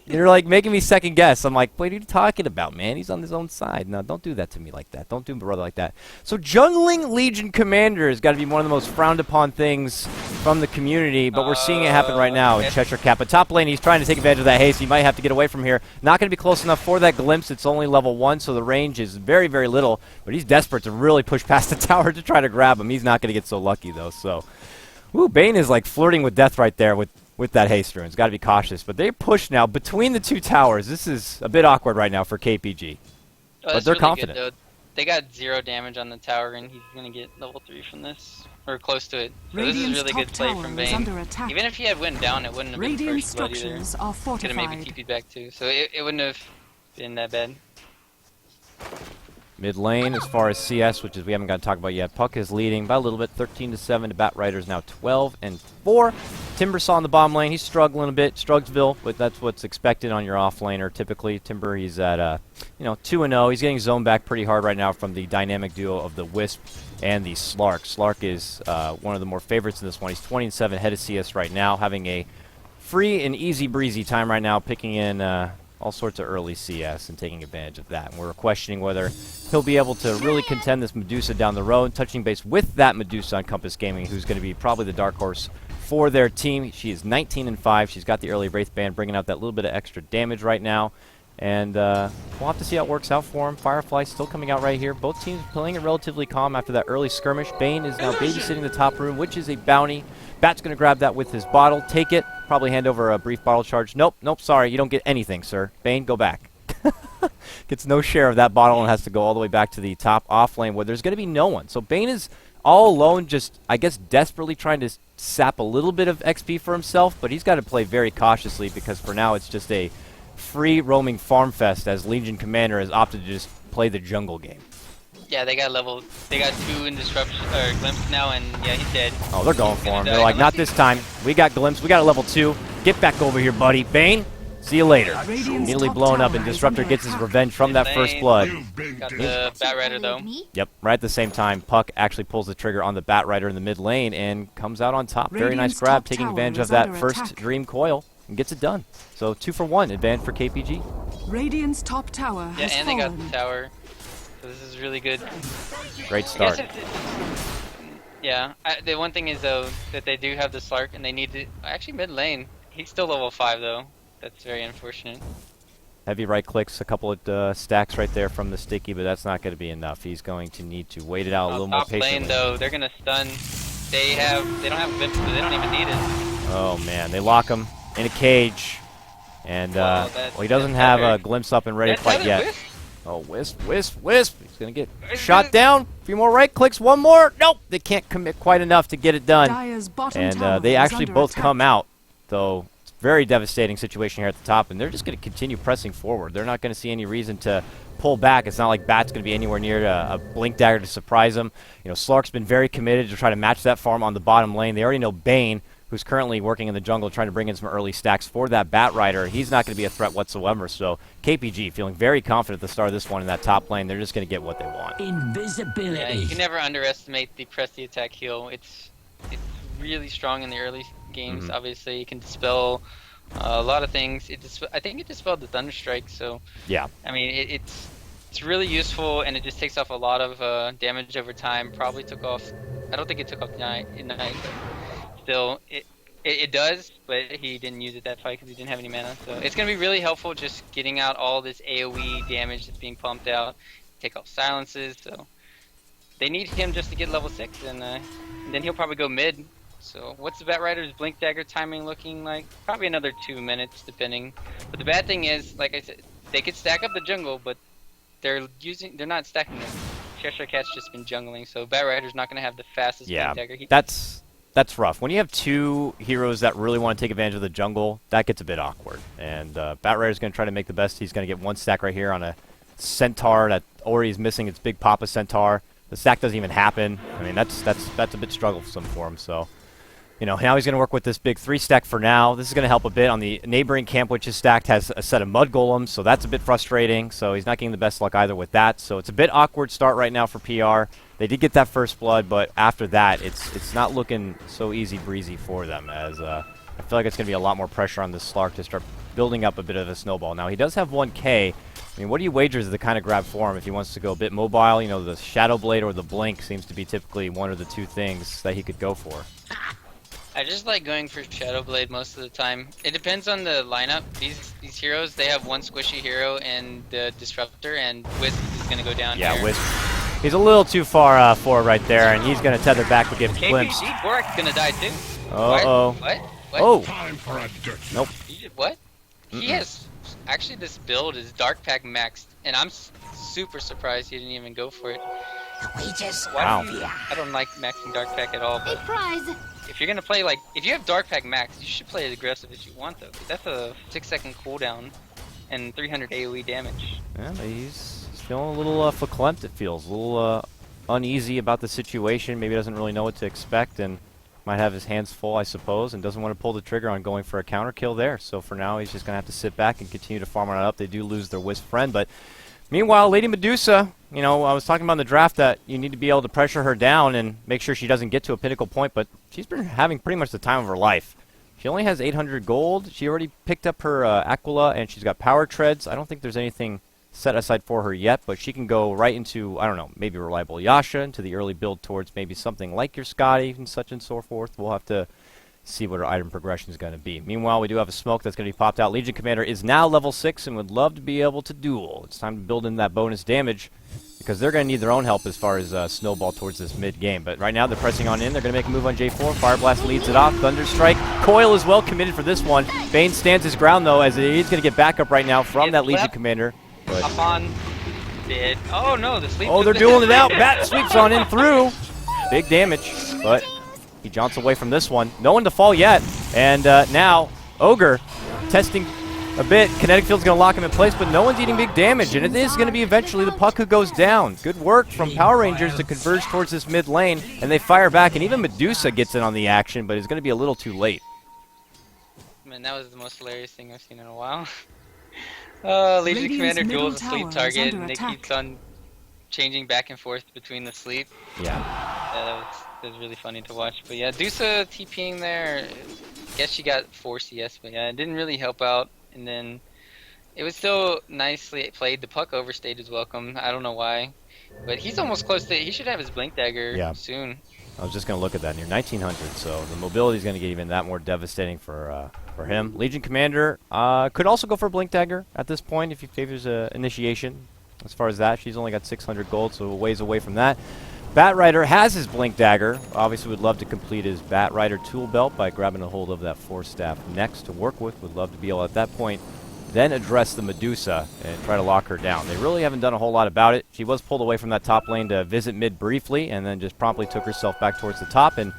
Speaker 2: You're making me second guess. I'm like, what are you talking about, man? He's on his own side. No, don't do that to me like that. Don't do brother like that. So jungling Legion Commander has got to be one of the most frowned upon things from the community, but we're seeing it happen right now in Cheshire Kappa. Top lane, he's trying to take advantage of that haste. He might have to get away from here. Not going to be close enough for that glimpse. It's only level 1, so the range is very, very little, but he's desperate to really push past the tower to try to grab him. He's not going to get so lucky, though. So, Bane is flirting with death right there with that haste rune. It's got to be cautious. But they push now between the 2 towers. This is a bit awkward right now for KPG. But they're
Speaker 3: really
Speaker 2: confident.
Speaker 3: Good, though. They got 0 damage on the tower, and he's going to get level 3 from this. Or close to it. So this is really good play from Bane. Even if he had went down, it wouldn't have been first blood either. Could have maybe TP'd back too. So it wouldn't have been that bad.
Speaker 2: Mid lane, as far as CS, which is we haven't got to talk about yet, Puck is leading by a little bit, 13-7 to Bat Riders now 12-4. Timbersaw in the bottom lane, he's struggling a bit, Strugsville, but that's what's expected on your off laner. Typically, Timber, he's at 2-0. He's getting zoned back pretty hard right now from the dynamic duo of the Wisp and the Slark. Slark is one of the more favorites in this one. He's 20-7 head of CS right now, having a free and easy breezy time right now, picking in all sorts of early CS and taking advantage of that. And we're questioning whether he'll be able to really contend this Medusa down the road, touching base with that Medusa on Compass Gaming, who's going to be probably the dark horse for their team. She is 19-5. She's got the early Wraith Band, bringing out that little bit of extra damage right now. And we'll have to see how it works out for him. Firefly still coming out right here. Both teams playing it relatively calm after that early skirmish. Bane is now babysitting the top room, which is a bounty. Bat's going to grab that with his bottle, take it, probably hand over a brief bottle charge. Nope, sorry, you don't get anything, sir. Bane, go back. Gets no share of that bottle and has to go all the way back to the top off lane where there's going to be no one. So Bane is all alone, just, I guess, desperately trying to sap a little bit of XP for himself, but he's got to play very cautiously because for now it's just a free roaming farm fest as Legion Commander has opted to just play the jungle game.
Speaker 3: Yeah, they got 2 in disruption or glimpse now, and yeah, he's dead.
Speaker 2: Oh, they're going for him. They're like, not this time. We got glimpse. We got a level 2. Get back over here, buddy. Bane, see you later. Immediately blown up, and Disruptor gets his revenge from that first blood.
Speaker 3: Got the Bat Rider though.
Speaker 2: Yep, right at the same time, Puck actually pulls the trigger on the Bat Rider in the mid lane and comes out on top. Very nice grab, taking advantage of that first Dream Coil and gets it done. So 2 for 1, advantage for KPG.
Speaker 4: Radiant's top tower has
Speaker 3: Yeah, and they got
Speaker 4: fallen.
Speaker 3: the tower. So this is really good.
Speaker 2: Great
Speaker 3: I
Speaker 2: start.
Speaker 3: guess yeah, the one thing is though that they do have the Slark and they need to actually mid lane. He's still level 5 though. That's very unfortunate.
Speaker 2: Heavy right clicks, a couple of stacks right there from the sticky, but that's not going to be enough. He's going to need to wait it out a little more
Speaker 3: Top
Speaker 2: patiently.
Speaker 3: lane though, they're gonna stun. They don't have glimpse, so they don't even need it.
Speaker 2: Oh man, they lock him in a cage, and
Speaker 3: Well,
Speaker 2: he doesn't have a glimpse up and ready
Speaker 3: That's
Speaker 2: quite
Speaker 3: how
Speaker 2: yet.
Speaker 3: Wisp?
Speaker 2: Oh, wisp, wisp, wisp. He's going to get shot down. A few more right clicks. One more. Nope. They can't commit quite enough to get it done.
Speaker 4: Dire's bottom
Speaker 2: And
Speaker 4: tower
Speaker 2: they
Speaker 4: is
Speaker 2: actually
Speaker 4: under
Speaker 2: both
Speaker 4: attack.
Speaker 2: come out, though. It's a very devastating situation here at the top, and they're just going to continue pressing forward. They're not going to see any reason to pull back. It's not like Bat's going to be anywhere near a Blink Dagger to surprise them. You know, Slark's been very committed to try to match that farm on the bottom lane. They already know Bane, who's currently working in the jungle, trying to bring in some early stacks for that Bat Rider. He's not going to be a threat whatsoever. So KPG feeling very confident at the start of this one in that top lane. They're just going to get what they want.
Speaker 5: Invisibility.
Speaker 3: Yeah, you can never underestimate the press the attack heal. It's really strong in the early games. Obviously, it can dispel a lot of things. I think it dispelled the Thunderstrike. So
Speaker 2: Yeah.
Speaker 3: I mean, it's really useful, and it just takes off a lot of damage over time. Probably took off. I don't think it took off Ignite, but still, it does. But he didn't use it that fight because he didn't have any mana. So it's gonna be really helpful just getting out all this AOE damage that's being pumped out. Take off silences. So they need him just to get level 6, and then he'll probably go mid. So what's the Bat Rider's Blink Dagger timing looking like? Probably another 2 minutes, depending. But the bad thing is, like I said, they could stack up the jungle, but they're not stacking it. Cheshire Cat's just been jungling, so Bat Rider's not gonna have the fastest
Speaker 2: Yeah,
Speaker 3: Blink Dagger.
Speaker 2: that's rough. When you have two heroes that really want to take advantage of the jungle, that gets a bit awkward. And Bat Rider's going to try to make the best. He's going to get one stack right here on a Centaur that Ori is missing. It's Big Papa Centaur. The stack doesn't even happen. I mean, that's a bit strugglesome for him. So, you know, now he's going to work with this big 3-stack for now. This is going to help a bit on the neighboring camp, which is stacked, has a set of mud golems, so that's a bit frustrating. So he's not getting the best luck either with that. So it's a bit awkward start right now for PR. They did get that first blood, but after that, it's not looking so easy breezy for them. As I feel like it's going to be a lot more pressure on this Slark to start building up a bit of a snowball. Now he does have 1K. I mean, what do you wager is the kind of grab for him if he wants to go a bit mobile? You know, the Shadow Blade or the Blink seems to be typically one of the two things that he could go for.
Speaker 3: I just like going for Shadow Blade most of the time. It depends on the lineup. These heroes, they have one squishy hero and the Disruptor, and Wisp is going to go down
Speaker 2: Yeah,
Speaker 3: here.
Speaker 2: Wisp. He's a little too far forward right there, and he's going to tether back to give a glimpse.
Speaker 3: KPG Borak's going to die too.
Speaker 2: Uh-oh.
Speaker 3: What?
Speaker 2: Oh.
Speaker 5: Time for a dirt.
Speaker 2: Nope.
Speaker 3: You did what? He has... Actually, this build is Dark Pack maxed, and I'm super surprised he didn't even go for it.
Speaker 2: Wow.
Speaker 3: I don't like maxing Dark Pack at all, but
Speaker 6: Prize.
Speaker 3: if you're gonna play if you have Dark Pack max, you should play as aggressive as you want though, 'cause that's a 6-second cooldown and 300 AoE damage.
Speaker 2: Yeah, he's feeling a little verklempt, it feels. A little uneasy about the situation. Maybe doesn't really know what to expect, and might have his hands full, I suppose, and doesn't want to pull the trigger on going for a counter kill there. So for now, he's just going to have to sit back and continue to farm on it up. They do lose their Wisp friend, but meanwhile, Lady Medusa, you know, I was talking about in the draft that you need to be able to pressure her down and make sure she doesn't get to a pinnacle point, but she's been having pretty much the time of her life. She only has 800 gold. She already picked up her Aquila, and she's got power treads. I don't think there's anything set aside for her yet, but she can go right into, I don't know, maybe Reliable Yasha, into the early build towards maybe something like your Scotty and such and so forth. We'll have to see what her item progression is going to be. Meanwhile, we do have a smoke that's going to be popped out. Legion Commander is now level 6 and would love to be able to duel. It's time to build in that bonus damage because they're going to need their own help as far as snowball towards this mid-game. But right now, they're pressing on in. They're going to make a move on J4. Fire Blast leads it off. Thunderstrike. Coil is well committed for this one. Bane stands his ground, though, as he's going to get backup right now from that Legion Commander. But
Speaker 3: Up on dead. Oh no, the sleep.
Speaker 2: oh, they're dueling it out. Bat sweeps on in through. Big damage, but he jaunts away from this one. No one to fall yet. And now, Ogre testing a bit. Kinetic Field's going to lock him in place, but no one's eating big damage. And it is going to be eventually the puck who goes down. Good work from Power Rangers to converge towards this mid lane. And they fire back. And even Medusa gets in on the action, but it's going to be a little too late.
Speaker 3: Man, that was the most hilarious thing I've seen in a while. Legion
Speaker 4: Radiant's
Speaker 3: Commander
Speaker 4: middle
Speaker 3: duels a
Speaker 4: tower
Speaker 3: sleep
Speaker 4: is
Speaker 3: target,
Speaker 4: under
Speaker 3: and it
Speaker 4: attack.
Speaker 3: keeps on changing back and forth between the sleep.
Speaker 2: Yeah.
Speaker 3: That was really funny to watch. But yeah, Dusa TPing there. Guess she got 4 CS, but yeah, it didn't really help out. And then it was still nicely played. The puck overstayed his welcome. I don't know why, but he's almost close to. He should have his Blink Dagger soon.
Speaker 2: I was just going to look at that near 1900, so the mobility is going to get even that more devastating for him. Legion Commander could also go for Blink Dagger at this point if he favors initiation. As far as that, she's only got 600 gold, so a ways away from that. Bat Rider has his Blink Dagger. Obviously would love to complete his Bat Rider tool belt by grabbing a hold of that 4-staff next to work with. Would love to be able at that point then address the Medusa and try to lock her down. They really haven't done a whole lot about it. She was pulled away from that top lane to visit mid briefly, and then just promptly took herself back towards the top, and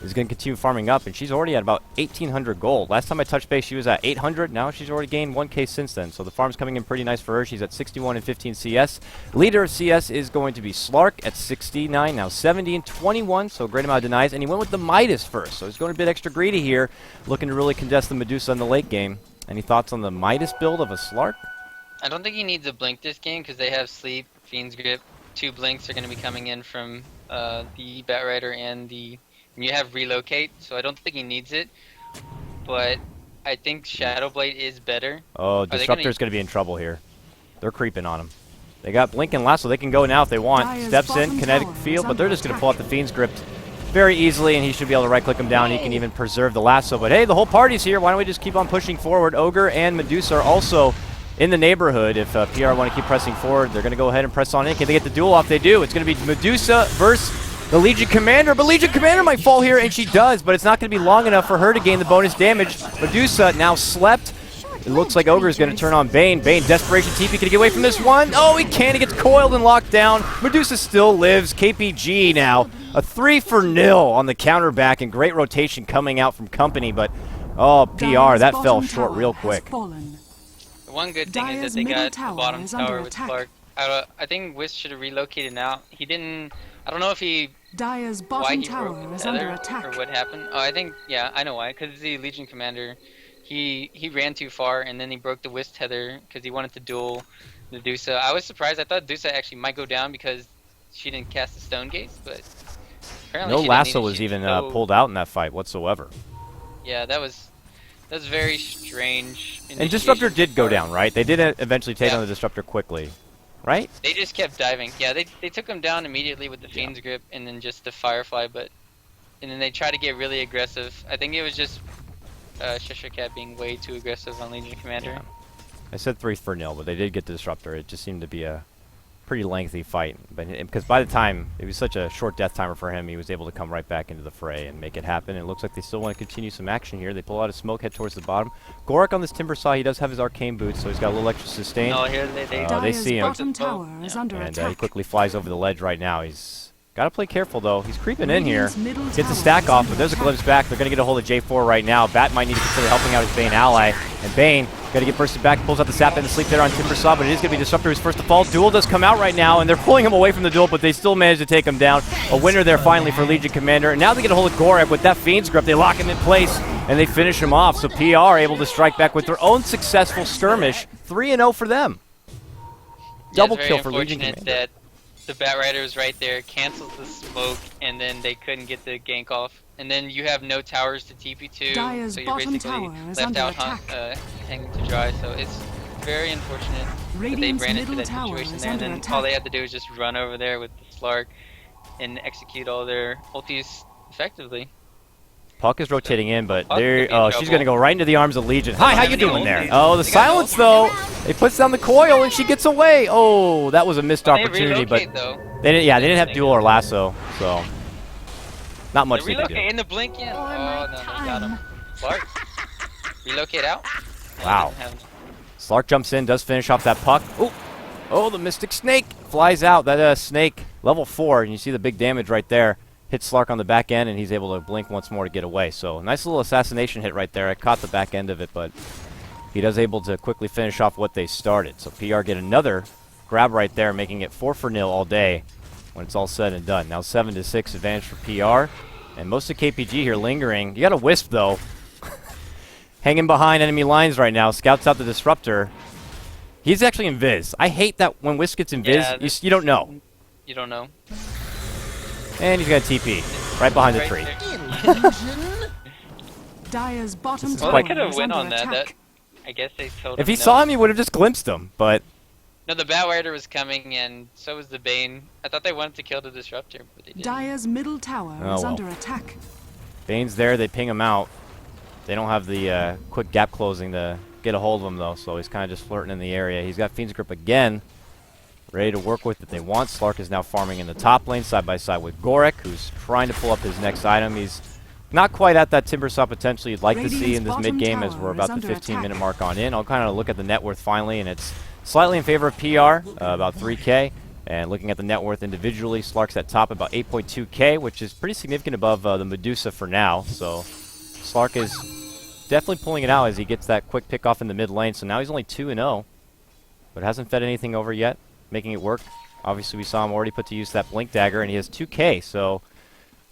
Speaker 2: is going to continue farming up, and she's already at about 1,800 gold. Last time I touched base, she was at 800. Now she's already gained 1k since then, so the farm's coming in pretty nice for her. She's at 61 and 15 CS. Leader of CS is going to be Slark at 69, now 70 and 21, so a great amount of denies, and he went with the Midas first, so he's going a bit extra greedy here, looking to really contest the Medusa in the late game. Any thoughts on the Midas build of a Slark?
Speaker 3: I don't think he needs a blink this game because they have Sleep, Fiend's Grip. 2 blinks are going to be coming in from the Batrider and the... And you have Relocate, so I don't think he needs it. But I think Shadowblade is better.
Speaker 2: Oh, Disruptor's going to be in trouble here. They're creeping on him. They got Blink and Lasso. They can go now if they want. Steps in, Kinetic Field, but they're just going to pull out the Fiend's Grip very easily, and he should be able to right-click him down. He can even preserve the Lasso. But hey, the whole party's here. Why don't we just keep on pushing forward? Ogre and Medusa are also in the neighborhood. If PR want to keep pressing forward, they're going to go ahead and press on in. Can they get the duel off? They do. It's going to be Medusa versus the Legion Commander, but Legion Commander might fall here, and she does, but it's not going to be long enough for her to gain the bonus damage. Medusa now slept. It looks like Ogre is going to turn on Bane. Bane, Desperation TP, can he get away from this one? Oh, he can. He gets coiled and locked down. Medusa still lives. KPG now, a 3-0 on the counter back, and great rotation coming out from Company, but oh, PR, that fell short real quick.
Speaker 3: The one good thing is that they got the bottom tower with Clark. I think Wiz should have relocated now. He didn't... I don't know if he...
Speaker 4: Dire's bottom tower is under attack.
Speaker 3: Or what happened. Oh, I think... Yeah, I know why. Because the Legion Commander, he ran too far, and then he broke the Wisp tether because he wanted to duel Medusa. I was surprised. I thought Medusa actually might go down because she didn't cast the Stone Gaze, but... Apparently
Speaker 2: No
Speaker 3: she
Speaker 2: Lasso
Speaker 3: didn't
Speaker 2: was even pulled out in that fight whatsoever.
Speaker 3: Yeah, that was very strange.
Speaker 2: And Disruptor did go down, right? They did eventually take on the Disruptor quickly. Right?
Speaker 3: They just kept diving. Yeah, they took him down immediately with the Fiend's Grip and then just the Firefly, and then they tried to get really aggressive. I think it was just Cheshire Cat being way too aggressive on Legion Commander.
Speaker 2: Yeah. I said 3-0, but they did get the Disruptor. It just seemed to be a pretty lengthy fight, but because by the time it was such a short death timer for him, he was able to come right back into the fray and make it happen. And it looks like they still want to continue some action here. They pull out a smoke, head towards the bottom. Gorak on this Timber Saw, he does have his arcane boots, so he's got a little extra sustain.
Speaker 3: Oh, here
Speaker 2: they see him,
Speaker 4: and
Speaker 2: he quickly flies over the ledge right now. He's got to play careful though. He's creeping in here. Gets a stack off, but there's a glimpse back. They're going to get a hold of J4 right now. Bat might need to consider helping out his Bane ally, and Bane got to get bursted back, pulls out the sap and the sleep there on Timber Saw, but it is going to be Disruptor who's first to fall. Duel does come out right now, and they're pulling him away from the duel, but they still manage to take him down. A winner there finally for Legion Commander, and now they get a hold of Gorak with that Fiend's Grip. They lock him in place, and they finish him off, so PR able to strike back with their own successful skirmish. 3-0 for them. Double kill for Legion Commander.
Speaker 3: That the Batrider was right there, cancels the smoke, and then they couldn't get the gank off. And then you have no towers to TP to,
Speaker 4: Dire's
Speaker 3: so you're
Speaker 4: bottom
Speaker 3: basically
Speaker 4: tower is
Speaker 3: left
Speaker 4: under
Speaker 3: out
Speaker 4: attack.
Speaker 3: hanging to dry. So it's very unfortunate that they
Speaker 4: Radiant's
Speaker 3: ran into
Speaker 4: middle
Speaker 3: that
Speaker 4: tower
Speaker 3: situation
Speaker 4: is
Speaker 3: there, and
Speaker 4: under
Speaker 3: then
Speaker 4: attack.
Speaker 3: all they had to do was just run over there with the Slark and execute all their ultis effectively.
Speaker 2: Puck is rotating in, but
Speaker 3: Puck
Speaker 2: there.
Speaker 3: could be in
Speaker 2: Oh, she's going to
Speaker 3: trouble.
Speaker 2: go right into the arms of Legion. Hi, how you doing there?
Speaker 3: ulti.
Speaker 2: Oh, the
Speaker 3: They got
Speaker 2: silence
Speaker 3: ulti.
Speaker 2: though. It puts down the coil, and she gets away. Oh, that was a missed opportunity, but
Speaker 3: relocate, though.
Speaker 2: they didn't. Yeah, they didn't have duel or lasso, so not much
Speaker 3: The
Speaker 2: they could
Speaker 3: relocate
Speaker 2: do.
Speaker 3: in the blink in. Oh, no, they got him. Clark, relocate out. No,
Speaker 2: Wow.
Speaker 3: they didn't have him.
Speaker 2: Slark jumps in, does finish off that puck. Oh, the Mystic Snake flies out. That snake, level 4, and you see the big damage right there. Hits Slark on the back end, and he's able to blink once more to get away. So nice little assassination hit right there. I caught the back end of it, but he does able to quickly finish off what they started. So PR get another grab right there, making it 4-0 all day when it's all said and done. Now 7-6 advantage for PR, and most of KPG here lingering. You got a Wisp though, hanging behind enemy lines right now. Scouts out the Disruptor. He's actually invis. I hate that when Wisp gets invis,
Speaker 3: Yeah,
Speaker 2: you don't know.
Speaker 3: You don't know.
Speaker 2: And he's got a TP right behind the
Speaker 3: Right
Speaker 2: tree.
Speaker 3: there.
Speaker 4: Dire's bottom
Speaker 2: This is
Speaker 4: tower
Speaker 3: Well,
Speaker 2: quite-
Speaker 3: they could have
Speaker 4: is
Speaker 3: went
Speaker 4: under
Speaker 3: on that.
Speaker 4: attack.
Speaker 3: I guess they told
Speaker 2: If
Speaker 3: him
Speaker 2: he
Speaker 3: no.
Speaker 2: saw him, he would have just glimpsed him, but
Speaker 3: No, the Batrider was coming, and so was the Bane. I thought they wanted to kill the Disruptor, but they didn't.
Speaker 4: Dire's middle tower
Speaker 2: Oh,
Speaker 4: is
Speaker 2: well.
Speaker 4: under attack.
Speaker 2: Bane's there. They ping him out. They don't have the quick gap closing to get a hold of him, though, so he's kind of just flirting in the area. He's got Fiend's Grip again, ready to work with if they want. Slark is now farming in the top lane side by side with Gorak, who's trying to pull up his next item. He's not quite at that Timbersaw potential you'd like to see
Speaker 4: Radiant's
Speaker 2: in this
Speaker 4: bottom
Speaker 2: mid-game, as
Speaker 4: tower
Speaker 2: we're
Speaker 4: is
Speaker 2: about the
Speaker 4: under
Speaker 2: 15-minute
Speaker 4: attack.
Speaker 2: mark on in. I'll kind of look at the net worth finally, and it's slightly in favor of PR, about 3K. And looking at the net worth individually, Slark's at top about 8.2K, which is pretty significant above the Medusa for now. So Slark is definitely pulling it out as he gets that quick pick off in the mid lane. So now he's only 2-0, but hasn't fed anything over yet, making it work. Obviously, we saw him already put to use that Blink Dagger, and he has 2K. So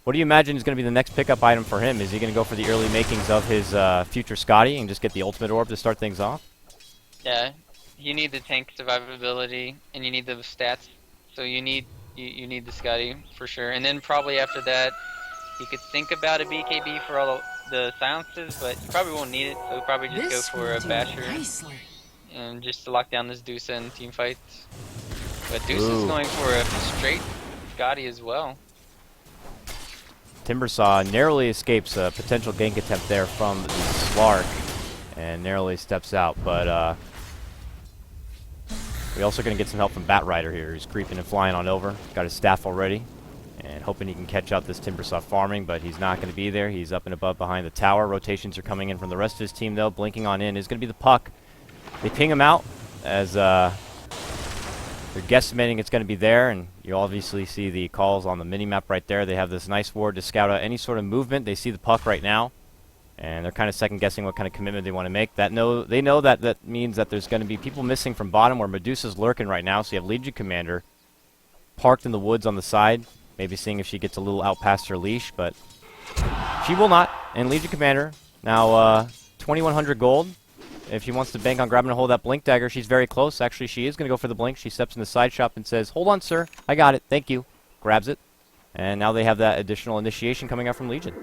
Speaker 2: what do you imagine is going to be the next pickup item for him? Is he going to go for the early makings of his future Scotty and just get the ultimate orb to start things off?
Speaker 3: Yeah, you need the tank survivability, and you need the stats. So you need the Scotty for sure. And then probably after that, you could think about a BKB for all the silences, but you probably won't need it. So you'll probably just
Speaker 4: This
Speaker 3: go for
Speaker 4: will
Speaker 3: a
Speaker 4: do
Speaker 3: Basher
Speaker 4: nicely.
Speaker 3: and just to lock down this Dusa in team fights. But Dusa's
Speaker 2: Ooh.
Speaker 3: going for a straight Scotty as well.
Speaker 2: Timbersaw narrowly escapes a potential gank attempt there from the Slark and narrowly steps out, but we're also going to get some help from Batrider here. He's creeping and flying on over. Got his staff already and hoping he can catch out this Timbersaw farming, but he's not going to be there. He's up and above behind the tower. Rotations are coming in from the rest of his team, though. Blinking on in is going to be the Puck. They ping him out as they're guesstimating it's going to be there, and you obviously see the calls on the mini-map right there. They have this nice ward to scout out any sort of movement. They see the Puck right now, and they're kind of second-guessing what kind of commitment they want to make. They know that means that there's going to be people missing from bottom where Medusa's lurking right now, so you have Legion Commander parked in the woods on the side, maybe seeing if she gets a little out past her leash, but she will not. And Legion Commander, now 2,100 gold. If she wants to bank on grabbing a hold of that Blink Dagger, she's very close. Actually, she is going to go for the Blink. She steps in the side shop and says, "Hold on, sir. I got it. Thank you." Grabs it. And now they have that additional initiation coming out from Legion.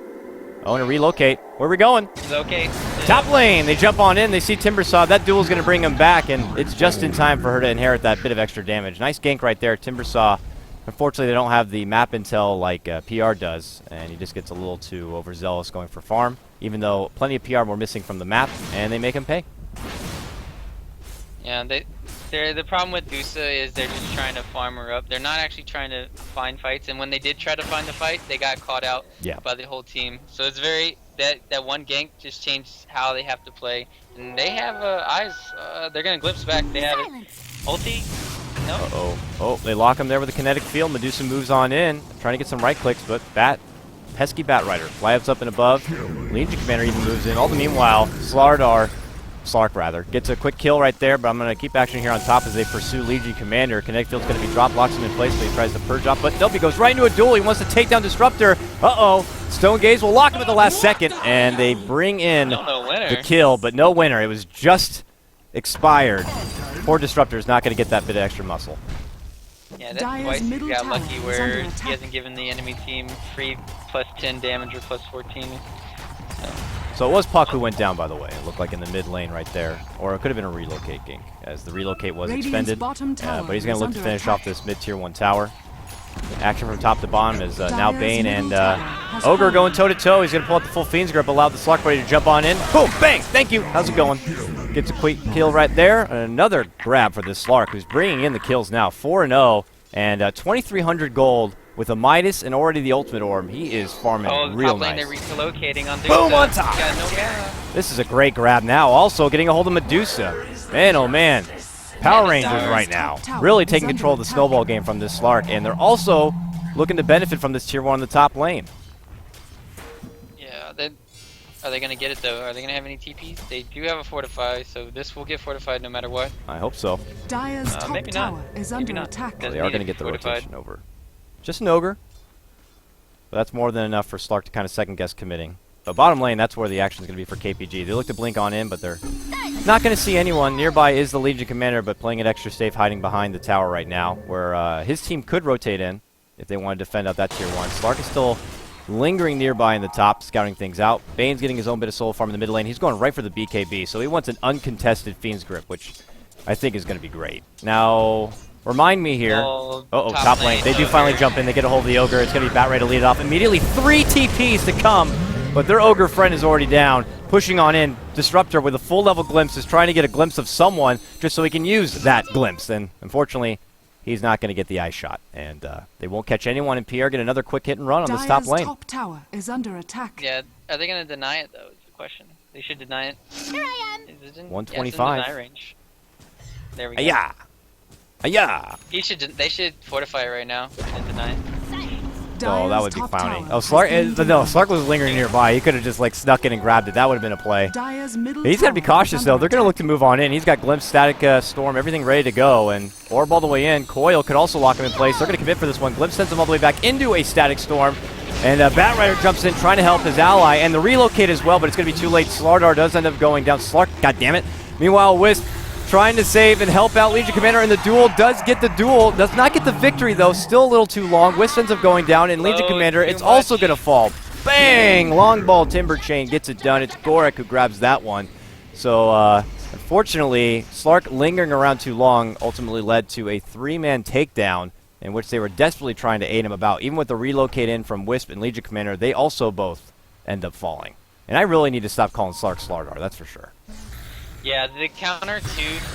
Speaker 2: Oh, and a relocate. Where are we going?
Speaker 3: It's okay.
Speaker 2: Top lane. They jump on in. They see Timbersaw. That duel's going to bring him back, and it's just in time for her to inherit that bit of extra damage. Nice gank right there. Timbersaw, unfortunately, they don't have the map intel like PR does, and he just gets a little too overzealous going for farm, even though plenty of PR were missing from the map, and they make him pay.
Speaker 3: Yeah, the problem with Dusa is they're just trying to farm her up. They're not actually trying to find fights, and when they did try to find the fight, they got caught out by the whole team. So it's very that one gank just changed how they have to play, and they have eyes. They're gonna glimpse back. They have it. Ulti. No.
Speaker 2: Uh-oh. Oh, they lock him there with a kinetic field. Medusa moves on in, trying to get some right clicks, but pesky Batrider flies up and above. Legion Commander even moves in. All the meanwhile, Slark gets a quick kill right there, but I'm going to keep action here on top as they pursue Legion Commander. Kinetic Field's going to be dropped, locks him in place, but he tries to purge off, but nope, he goes right into a duel. He wants to take down Disruptor. Uh-oh. Stone Gaze will lock him at the last second, and they bring in the kill, but no winner. It was just expired. Poor Disruptor's not going to get that bit of extra muscle.
Speaker 3: Yeah, that's twice he got lucky where he hasn't given the enemy team free plus 10 damage or plus 14.
Speaker 2: So it was Puck who went down, by the way. It looked like in the mid lane right there. Or it could have been a relocate gank, as the relocate was expended. But he's going to look to finish off this mid-tier 1 tower. Action from top to bottom is now Bane and Ogre going toe-to-toe. He's going to pull out the full Fiend's Grip, allow the Slark buddy to jump on in. Boom! Bang! Thank you! How's it going? Gets a quick kill right there. And another grab for this Slark, who's bringing in the kills now. 4-0 and 2,300 gold. With a Midas and already the ultimate orb, he is farming real nice.
Speaker 3: They're relocating on
Speaker 2: Boom on top!
Speaker 3: No,
Speaker 2: this is a great grab now. Also getting a hold of Medusa. Man, oh man. Power Rangers right now. Really taking control of the snowball game from this Slark. And they're also looking to benefit from this tier 1 in the top lane.
Speaker 3: Yeah, are they going to get it though? Are they going to have any TPs? They do have a fortify, so this will get fortified no matter what.
Speaker 2: I hope so.
Speaker 4: Dire's top
Speaker 3: maybe
Speaker 4: tower is
Speaker 3: Maybe
Speaker 4: under
Speaker 3: not.
Speaker 4: attack.
Speaker 2: They are going to get the rotation over. Just an Ogre. But that's more than enough for Slark to kind of second-guess committing. But bottom lane, that's where the action is going to be for KPG. They look to blink on in, but they're not going to see anyone. Nearby is the Legion Commander, but playing it extra safe, hiding behind the tower right now, where his team could rotate in if they want to defend out that tier 1. Slark is still lingering nearby in the top, scouting things out. Bane's getting his own bit of soul farm in the mid lane. He's going right for the BKB, so he wants an uncontested Fiend's Grip, which I think is going to be great. Now, remind me here. Uh-oh, top lane. They do finally jump in. They get a hold of the Ogre. It's going to be Batrider to lead it off. Immediately 3 TPs to come, but their Ogre friend is already down. Pushing on in. Disruptor with a full level glimpse is trying to get a glimpse of someone just so he can use that glimpse. And unfortunately, he's not going to get the eye shot. And they won't catch anyone, and PR get another quick hit and run on this top
Speaker 4: Dire's
Speaker 2: lane.
Speaker 4: top tower is under attack.
Speaker 3: Yeah, are they gonna deny it though? Is the question. They should deny it.
Speaker 6: Here I am.
Speaker 3: Is it in,
Speaker 2: 125.
Speaker 3: Yeah, it's in deny range. There we go.
Speaker 2: Ayah! Ayah!
Speaker 3: They should fortify it right now and deny it.
Speaker 2: Oh, that
Speaker 4: Dire's
Speaker 2: would be
Speaker 4: top
Speaker 2: clowny.
Speaker 4: tower
Speaker 2: Oh,
Speaker 4: has
Speaker 2: Slark,
Speaker 4: been
Speaker 2: no,
Speaker 4: denied.
Speaker 2: Slark was lingering nearby. He could have just like snuck in and grabbed it. That would have been a play.
Speaker 4: Dire's middle
Speaker 2: He's got to be
Speaker 4: tower is
Speaker 2: cautious,
Speaker 4: under
Speaker 2: though. They're going to look
Speaker 4: attack.
Speaker 2: to move on in. He's got Glimpse, Static Storm, everything ready to go. And Orb all the way in. Coil could also lock him in place. They're going to commit for this one. Glimpse sends him all the way back into a Static Storm. And Batrider jumps in, trying to help his ally. And the relocate as well, but it's going to be too late. Slardar does end up going down. Slark, goddammit. Meanwhile, Wisp trying to save and help out Legion Commander in the duel. Does get the duel. Does not get the victory, though. Still a little too long. Wisp ends up going down. And Legion
Speaker 3: Oh,
Speaker 2: Commander,
Speaker 3: too
Speaker 2: it's also
Speaker 3: much.
Speaker 2: going to fall. Bang! Long ball Timber Chain gets it done. It's Gorek who grabs that one. So, unfortunately, Slark lingering around too long ultimately led to a 3-man takedown in which they were desperately trying to aid him about. Even with the relocate in from Wisp and Legion Commander, they also both end up falling. And I really need to stop calling Slark Slardar, that's for sure.
Speaker 3: Yeah, the counter to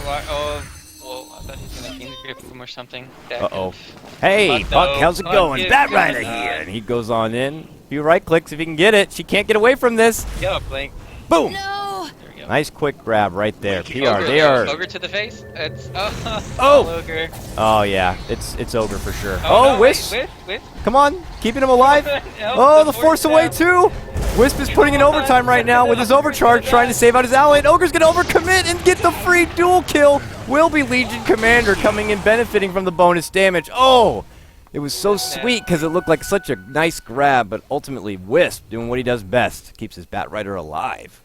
Speaker 3: oh, well, I thought he was gonna King's Grip him or something. That
Speaker 2: Uh-oh.
Speaker 3: could've-
Speaker 2: Hey,
Speaker 3: Puck,
Speaker 2: Puck,
Speaker 3: though.
Speaker 2: how's it
Speaker 3: Puck
Speaker 2: going?
Speaker 3: is
Speaker 2: Batrider
Speaker 3: gonna
Speaker 2: here.
Speaker 3: die.
Speaker 2: And he goes on in. A few right clicks if he can get it. She can't get away from this.
Speaker 3: Yo, Blink.
Speaker 2: Boom!
Speaker 6: No.
Speaker 3: There we go.
Speaker 2: Nice quick grab right there. PR,
Speaker 3: Ogre,
Speaker 2: they are...
Speaker 3: Ogre to the face. It's
Speaker 2: Oh!
Speaker 3: Ogre.
Speaker 2: Oh, yeah. It's Ogre for sure.
Speaker 3: Oh, no,
Speaker 2: Wisp!
Speaker 3: wait, Wisp.
Speaker 2: Come on, keeping him alive.
Speaker 3: Oh,
Speaker 2: Oh, the force away too. Wisp is putting in overtime right now with his overcharge, trying to save out his ally. And Ogre's gonna overcommit and get the free dual kill. Will be Legion Commander coming in, benefiting from the bonus damage. Oh, it was so sweet because it looked like such a nice grab, but ultimately Wisp doing what he does best, keeps his Batrider alive.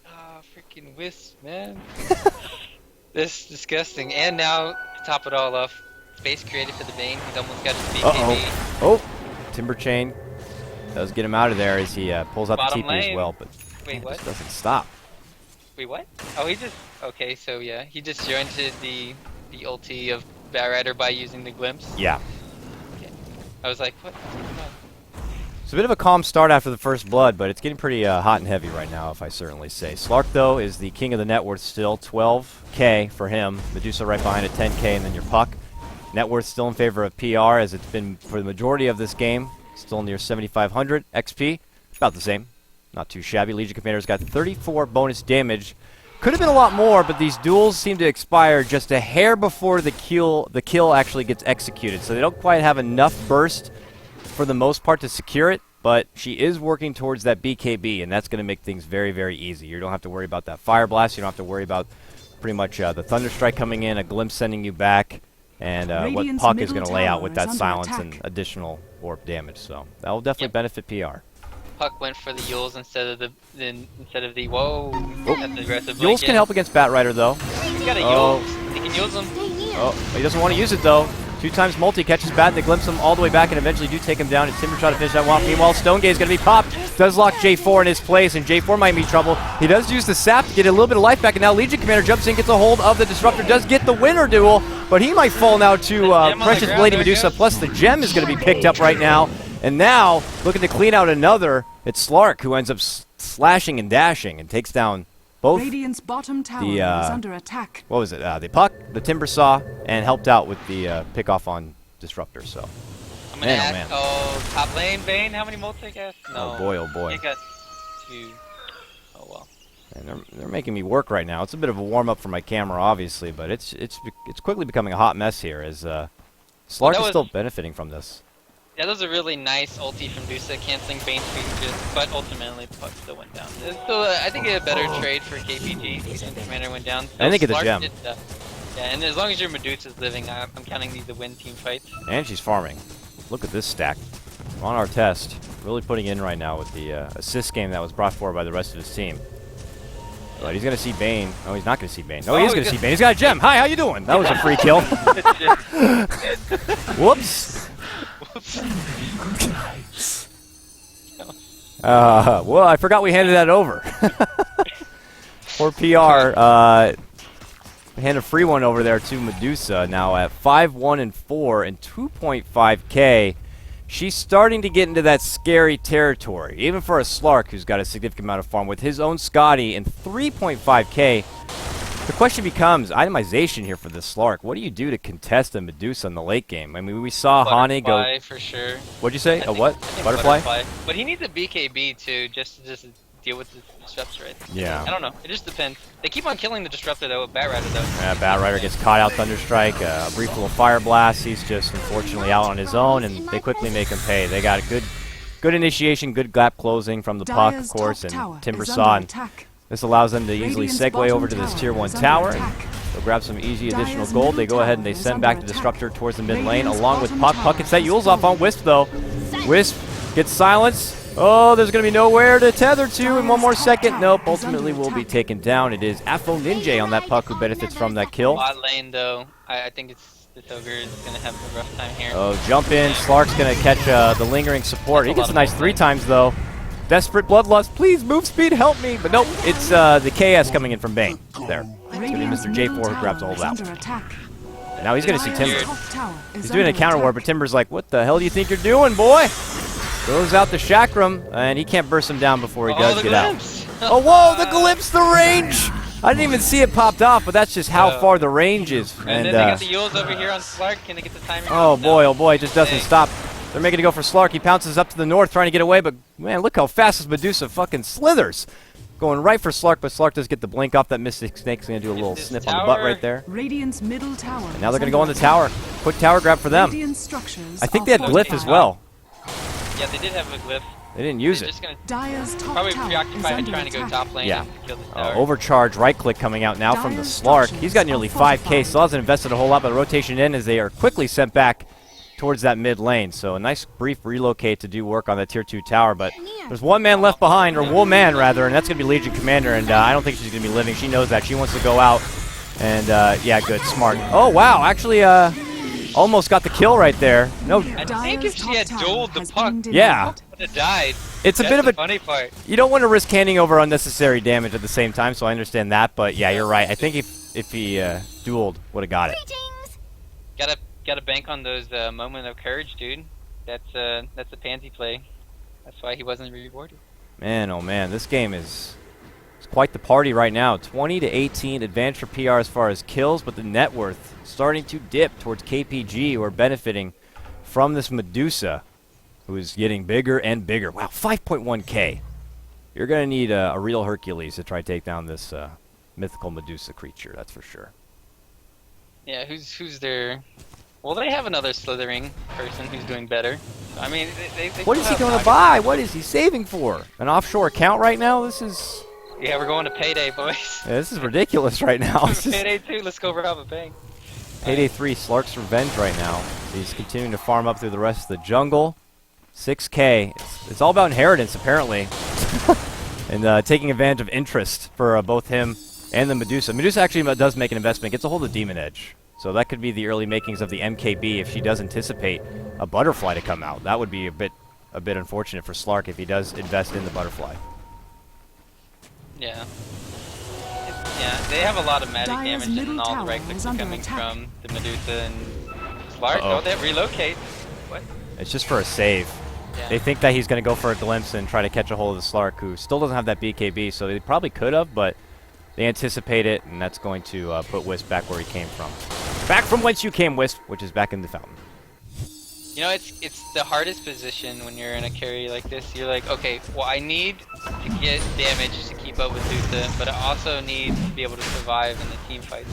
Speaker 3: Oh, freaking Wisp, man. This is disgusting. And now, to top it all off, space created for the Bane. He's almost got his BKB.
Speaker 2: Oh, Timber Chain does get him out of there as he pulls out
Speaker 3: Bottom
Speaker 2: the TP as
Speaker 3: lane.
Speaker 2: well, but
Speaker 3: Wait,
Speaker 2: it
Speaker 3: what?
Speaker 2: just doesn't stop.
Speaker 3: Wait, what? Oh, he just... Okay, so yeah, he just joined to the ulti of Batrider by using the glimpse.
Speaker 2: Yeah.
Speaker 3: I was like, what?
Speaker 2: It's a bit of a calm start after the first blood, but it's getting pretty hot and heavy right now, if I certainly say. Slark, though, is the king of the net worth still. 12K for him. Medusa right behind at 10K, and then your Puck. Net worth still in favor of PR, as it's been for the majority of this game. Still near 7,500. XP, about the same. Not too shabby. Legion Commander's got 34 bonus damage. Could have been a lot more, but these duels seem to expire just a hair before the kill actually gets executed. So they don't quite have enough burst for the most part to secure it, but she is working towards that BKB, and that's going to make things very, very easy. You don't have to worry about that Fire Blast. You don't have to worry about pretty much the Thunder Strike coming in, a Glimpse sending you back, and what
Speaker 4: Radiant's
Speaker 2: Puck is
Speaker 4: middle
Speaker 2: going to lay out
Speaker 4: tower
Speaker 2: with
Speaker 4: is
Speaker 2: that
Speaker 4: under
Speaker 2: silence
Speaker 4: attack.
Speaker 2: and additional orb damage. So that will definitely benefit PR.
Speaker 3: Puck went for the Yules instead of the whoa. That's aggressive.
Speaker 2: Yules can help against Batrider, though.
Speaker 3: He's got a
Speaker 2: Oh.
Speaker 3: Yules. He can use them.
Speaker 2: Oh, he doesn't want to use it, though. 2 times multi, catches Bat, they glimpse him all the way back and eventually do take him down. And Timber try to finish that one. Meanwhile, Stonegate is going to be popped. Does lock J4 in his place, and J4 might be trouble. He does use the sap to get a little bit of life back, and now Legion Commander jumps in, gets a hold of the Disruptor, does get the winner duel, but he might fall now to
Speaker 3: gem on the
Speaker 2: Precious
Speaker 3: ground,
Speaker 2: Lady
Speaker 3: there it
Speaker 2: Medusa,
Speaker 3: goes.
Speaker 2: plus the gem is going to be picked up right now. And now, looking to clean out another, it's Slark who ends up slashing and dashing and takes down both.
Speaker 4: Radiant's bottom tower
Speaker 2: the,
Speaker 4: is under attack.
Speaker 2: What was it? The Puck, the Timber Saw, and helped out with the pick off on Disruptor. So,
Speaker 3: I'm gonna
Speaker 2: Man, oh,
Speaker 3: ask.
Speaker 2: man.
Speaker 3: Oh, top lane, Bane. How many multi guess? No.
Speaker 2: oh boy, oh boy.
Speaker 3: He got 2. Oh well.
Speaker 2: And they're making me work right now. It's a bit of a warm up for my camera, obviously, but it's quickly becoming a hot mess here as Slark is
Speaker 3: was-
Speaker 2: still benefiting from this.
Speaker 3: Yeah, that was a really nice ulti from Dusa, canceling Bane's features, but ultimately Puck still went down. It's still, I think a better trade for KPG since Commander went down.
Speaker 2: And they get the
Speaker 3: Slark
Speaker 2: gem.
Speaker 3: did, yeah, and as long as your Medusa's living, I'm counting these to win team fights.
Speaker 2: And she's farming. Look at this stack. On our test, really putting in right now with the assist game that was brought forward by the rest of his team. But he's going to see Bane. Oh, he's not going to see Bane. No, he
Speaker 3: Oh,
Speaker 2: is
Speaker 3: he
Speaker 2: going to see
Speaker 3: just-
Speaker 2: Bane. He's got a gem. Hi, how you doing? That was a free kill. Whoops. Well, I forgot we handed that over. Poor PR. Hand a free one over there to Medusa. Now at 5-1-4 and 2.5K. She's starting to get into that scary territory. Even for a Slark who's got a significant amount of farm with his own Scotty and 3.5K. The question becomes itemization here for the Slark. What do you do to contest a Medusa in the late game? I mean, we saw Hane go.
Speaker 3: Butterfly for sure.
Speaker 2: What'd you say?
Speaker 3: I
Speaker 2: A
Speaker 3: think-
Speaker 2: what?
Speaker 3: I think
Speaker 2: Butterfly?
Speaker 3: But he needs a BKB too, just to deal with the disruptor. Right?
Speaker 2: Yeah.
Speaker 3: I don't know. It just depends. They keep on killing the disruptor though. Bat Rider though.
Speaker 2: Yeah, Bat Rider gets caught out Thunderstrike. A brief little Fire Blast. He's just unfortunately out on his own, and they quickly make him pay. They got a good initiation, good gap closing from the puck, of
Speaker 4: Dire's
Speaker 2: course,
Speaker 4: top tower
Speaker 2: and Timber
Speaker 4: is
Speaker 2: saw.
Speaker 4: under attack.
Speaker 2: This allows them to easily
Speaker 4: Radiant's
Speaker 2: segue
Speaker 4: bottom
Speaker 2: over to this
Speaker 4: tower
Speaker 2: tier 1
Speaker 4: is under
Speaker 2: tower.
Speaker 4: attack.
Speaker 2: They'll grab some easy additional
Speaker 4: Dire's
Speaker 2: gold. They
Speaker 4: middle
Speaker 2: go ahead and they
Speaker 4: tower
Speaker 2: send
Speaker 4: is
Speaker 2: back
Speaker 4: under
Speaker 2: the
Speaker 4: attack.
Speaker 2: Disruptor towards the mid lane,
Speaker 4: Radiant's
Speaker 2: along with
Speaker 4: bottom
Speaker 2: Puck.
Speaker 4: tower
Speaker 2: Puck can set
Speaker 4: is
Speaker 2: Yules off on
Speaker 4: falling.
Speaker 2: Wisp, though. Wisp gets silenced. Oh, there's going to be nowhere to tether to in one more
Speaker 4: Dire's top
Speaker 2: second.
Speaker 4: tower
Speaker 2: Nope,
Speaker 4: is
Speaker 2: ultimately
Speaker 4: under
Speaker 2: will be
Speaker 4: attack.
Speaker 2: taken down. It is Afro Ninja on that Puck who benefits from that kill.
Speaker 3: Bot lane though. I think it's this ogre is gonna have a rough time here.
Speaker 2: Oh, jump in. Slark's going to catch the lingering support. He
Speaker 3: That's a
Speaker 2: gets a
Speaker 3: lot of
Speaker 2: nice
Speaker 3: gold
Speaker 2: 3
Speaker 3: lane.
Speaker 2: times, though. Desperate Bloodlust, please move speed, help me. But nope, it's the KS coming in from Bane. There. It's going to be Mr. J4 who grabs all that. Now he's going to see Timber. He's doing a counter ward, but Timber's like, what the hell do you think you're doing, boy? Throws out the Chakram, and he can't burst him down before he does
Speaker 3: the
Speaker 2: get out.
Speaker 3: glimpse.
Speaker 2: Oh, whoa, the glimpse, the range! I didn't even see it popped off, but that's just how far the range is.
Speaker 3: And then they got the Yules over here on Slark. Can they get the timing?
Speaker 2: oh
Speaker 3: No.
Speaker 2: boy, it just doesn't
Speaker 3: Dang.
Speaker 2: stop. They're making it go for Slark. He pounces up to the north, trying to get away, but man, look how fast this Medusa fucking slithers. Going right for Slark, but Slark does get the blink off. That Mystic Snake's going to do a little
Speaker 3: this
Speaker 2: snip on the butt
Speaker 3: tower-
Speaker 2: right there.
Speaker 4: Radiant's middle tower.
Speaker 2: And now they're going to go on the tower. Quick tower grab for them.
Speaker 4: Radiant structures
Speaker 2: I think
Speaker 4: are
Speaker 2: they had Glyph
Speaker 4: fortified.
Speaker 2: as well.
Speaker 3: Yeah, they did have a glyph.
Speaker 2: They didn't use
Speaker 3: They're
Speaker 2: it.
Speaker 3: just gonna
Speaker 4: Dire's top
Speaker 3: probably
Speaker 4: tower is
Speaker 3: preoccupied
Speaker 4: under
Speaker 3: trying to go
Speaker 4: attack.
Speaker 3: top lane
Speaker 2: Yeah.
Speaker 3: and kill the tower.
Speaker 2: Overcharge, right click coming out now from the
Speaker 4: Dire's
Speaker 2: Slark. He's got
Speaker 4: structures
Speaker 2: nearly
Speaker 4: are
Speaker 2: 5k,
Speaker 4: fortified.
Speaker 2: still hasn't invested a whole lot, but the rotation in as they are quickly sent back towards that mid lane. So a nice brief relocate to do work on that tier 2 tower, but there's one man left behind, or woman rather, and that's going to be Legion Commander, and I don't think she's going to be living. She knows that. She wants to go out, and yeah, good, smart. Oh, wow, actually almost got the kill right there. No,
Speaker 3: I think if she had dueled the puck, it
Speaker 2: yeah.
Speaker 3: would have died.
Speaker 2: It's a
Speaker 3: That's
Speaker 2: bit of
Speaker 3: the
Speaker 2: a...
Speaker 3: funny part.
Speaker 2: You don't want to risk handing over unnecessary damage at the same time, so I understand that, but yeah, you're right. I think if he dueled, would have got it.
Speaker 3: Gotta bank on those moment of courage, dude. That's a pansy play. That's why he wasn't rewarded.
Speaker 2: Man, oh man, this game is it's quite the party right now. 20-18 advantage for PR as far as kills, but the net worth starting to dip towards KPG, who are benefiting from this Medusa, who is getting bigger and bigger. Wow, 5.1k. You're going to need a real Hercules to try to take down this mythical Medusa creature, that's for sure.
Speaker 3: Yeah, who's their? Well, they have another slithering person who's doing better. I mean, they
Speaker 2: What is he
Speaker 3: still
Speaker 2: going
Speaker 3: have
Speaker 2: to buy? What is he saving for? An offshore account right now? This is...
Speaker 3: Yeah, we're going to payday, boys.
Speaker 2: Yeah, this is ridiculous right now. This is
Speaker 3: Payday 2, let's go rob a bank.
Speaker 2: Payday 3, Slark's Revenge right now. He's continuing to farm up through the rest of the jungle. 6k. It's all about inheritance, apparently. And taking advantage of interest for both him and the Medusa. Medusa actually does make an investment, gets a hold of Demon Edge. So that could be the early makings of the MKB if she does anticipate a butterfly to come out. That would be a bit unfortunate for Slark if he does invest in the butterfly.
Speaker 3: Yeah. Yeah, they have a lot of magic
Speaker 4: Dire's
Speaker 3: damage and
Speaker 4: middle
Speaker 3: all the
Speaker 4: tower
Speaker 3: right clicks
Speaker 4: is
Speaker 3: are
Speaker 4: under
Speaker 3: coming
Speaker 4: attack.
Speaker 3: from the Medusa and Slark.
Speaker 2: Uh-oh.
Speaker 3: Oh, they relocate. What?
Speaker 2: It's just for a save.
Speaker 3: Yeah.
Speaker 2: They think that he's going to go for a glimpse and try to catch a hold of the Slark, who still doesn't have that BKB, so they probably could have, but they anticipate it, and that's going to put Wisp back where he came from. Back from whence you came, Wisp, which is back in the fountain.
Speaker 3: You know, it's the hardest position when you're in a carry like this. You're like, okay, well, I need to get damage to keep up with Dusa, but I also need to be able to survive in the team fights.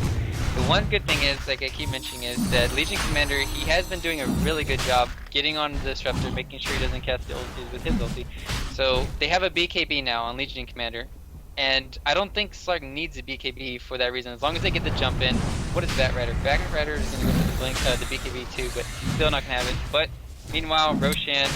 Speaker 3: The one good thing is, like I keep mentioning, is that Legion Commander, he has been doing a really good job getting on the Disruptor, making sure he doesn't cast the ulti with his ulti. So they have a BKB now on Legion Commander, and I don't think Slark needs a BKB for that reason. As long as they get the jump in. What is Bat Rider? Bat Rider is going to go for the blink, the BKB too, but still not going to have it. But meanwhile, Roshan.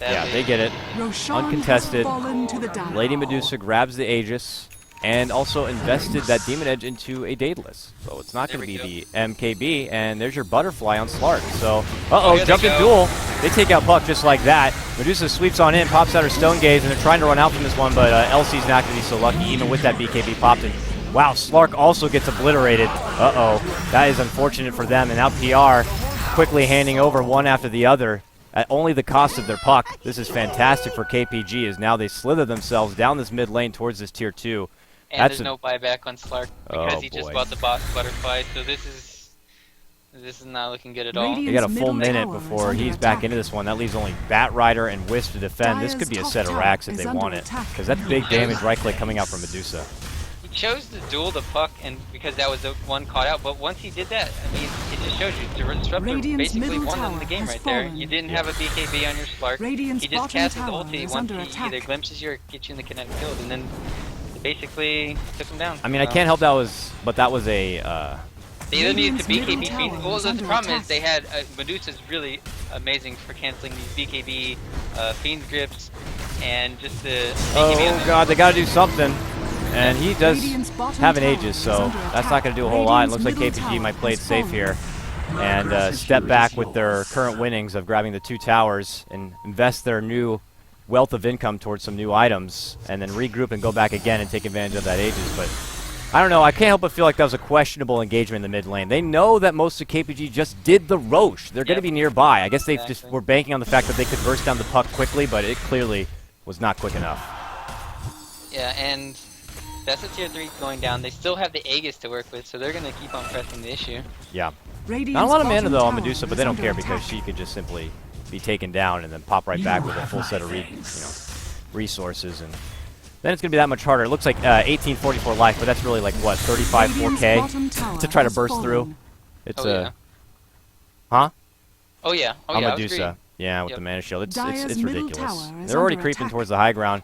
Speaker 2: Yeah, they get it.
Speaker 4: Roshan
Speaker 2: Uncontested.
Speaker 4: has fallen to the dire.
Speaker 2: Lady Medusa grabs the Aegis and also invested that Demon Edge into a Daedalus. So it's not going to be
Speaker 3: There we
Speaker 2: the MKB, and there's your butterfly on Slark. So,
Speaker 3: here they
Speaker 2: jump in
Speaker 3: go.
Speaker 2: duel. They take out Puck just like that. Medusa sweeps on in, pops out her Stone Gaze, and they're trying to run out from this one, but Elsie's not going to be so lucky, even with that BKB popped in. Wow, Slark also gets obliterated. That is unfortunate for them, and now PR quickly handing over one after the other at only the cost of their puck. This is fantastic for KPG, as now they slither themselves down this mid lane towards this tier 2.
Speaker 3: And
Speaker 2: That's
Speaker 3: there's no buyback on Slark because
Speaker 2: Oh,
Speaker 3: he just
Speaker 2: boy.
Speaker 3: bought the butterfly. So this is not looking good at all.
Speaker 4: Radiant-
Speaker 2: They got a full
Speaker 4: Middle
Speaker 2: minute
Speaker 4: tower is
Speaker 2: before
Speaker 4: under
Speaker 2: he's back
Speaker 4: attack.
Speaker 2: into this one. That leaves only Bat Rider and Wisp to defend. This could be a
Speaker 4: Dire's
Speaker 2: set of
Speaker 4: top
Speaker 2: racks
Speaker 4: tower
Speaker 2: if they
Speaker 4: is under
Speaker 2: want it.
Speaker 4: attack.
Speaker 2: Because that's big damage right click coming out from Medusa.
Speaker 3: He chose to duel the puck, and because that was the one caught out. But once he did that, I mean, it just shows you the Disruptor
Speaker 4: Radiant's
Speaker 3: basically
Speaker 4: middle
Speaker 3: won them the
Speaker 4: tower
Speaker 3: game
Speaker 4: has
Speaker 3: right there.
Speaker 4: fallen.
Speaker 3: You didn't have a BKB on your Slark.
Speaker 4: Radiant's
Speaker 3: He just
Speaker 4: bottom
Speaker 3: cast his
Speaker 4: tower
Speaker 3: ulti
Speaker 4: is
Speaker 3: once
Speaker 4: under
Speaker 3: he
Speaker 4: attack.
Speaker 3: either glimpses you or gets you in the kinetic field, and then basically took him down.
Speaker 2: I mean, I can't help that was a
Speaker 3: They either needed to
Speaker 4: Radiant's
Speaker 3: BKB
Speaker 4: middle
Speaker 3: feed.
Speaker 4: tower
Speaker 3: Well,
Speaker 4: is
Speaker 3: the
Speaker 4: under
Speaker 3: problem
Speaker 4: attack.
Speaker 3: is they had Medusa's really amazing for canceling these BKB Fiend's grips and just the BKB on
Speaker 2: Oh
Speaker 3: them.
Speaker 2: god, they gotta do something. And he does
Speaker 4: Radiant's bottom
Speaker 2: have an
Speaker 4: tower
Speaker 2: Aegis,
Speaker 4: is
Speaker 2: so
Speaker 4: under
Speaker 2: that's not
Speaker 4: attack.
Speaker 2: gonna do a whole lot. It looks
Speaker 4: Radiant's
Speaker 2: like
Speaker 4: middle
Speaker 2: KPG
Speaker 4: tower
Speaker 2: might play it
Speaker 4: has
Speaker 2: safe
Speaker 4: fallen.
Speaker 2: here and step back with their current winnings of grabbing the 2 towers and invest their new wealth of income towards some new items and then regroup and go back again and take advantage of that Aegis. But I don't know, I can't help but feel like that was a questionable engagement in the mid lane. They know that most of KPG just did the Roche. They're going to
Speaker 3: Yep.
Speaker 2: be nearby. I guess they just
Speaker 3: Exactly.
Speaker 2: were banking on the fact that they could burst down the puck quickly, but it clearly was not quick enough.
Speaker 3: Yeah, and that's a tier 3 going down. They still have the Aegis to work with, so they're going to keep on pressing the issue.
Speaker 2: Yeah.
Speaker 4: Radiant's
Speaker 2: Not a lot of mana
Speaker 4: bottom
Speaker 2: though on
Speaker 4: tower
Speaker 2: Medusa, but
Speaker 4: is
Speaker 2: they don't
Speaker 4: under
Speaker 2: care because
Speaker 4: attack.
Speaker 2: she could just simply be taken down and then pop right back with a full set of resources, and then it's gonna be that much harder. It looks like 1844 life, but that's really like what 35
Speaker 4: Radiant's
Speaker 2: 4K
Speaker 4: bottom tower
Speaker 2: to try to
Speaker 4: has
Speaker 2: burst
Speaker 4: fallen.
Speaker 2: through. It's
Speaker 3: Oh, yeah.
Speaker 2: huh?
Speaker 3: Oh, yeah. Oh,
Speaker 2: on
Speaker 3: yeah, I was
Speaker 2: Medusa.
Speaker 3: agreeing.
Speaker 2: Yeah, with
Speaker 3: Yep.
Speaker 2: the mana shield. It's
Speaker 4: Dire's middle
Speaker 2: ridiculous.
Speaker 4: tower is
Speaker 2: They're already
Speaker 4: under
Speaker 2: creeping
Speaker 4: attack.
Speaker 2: towards the high ground.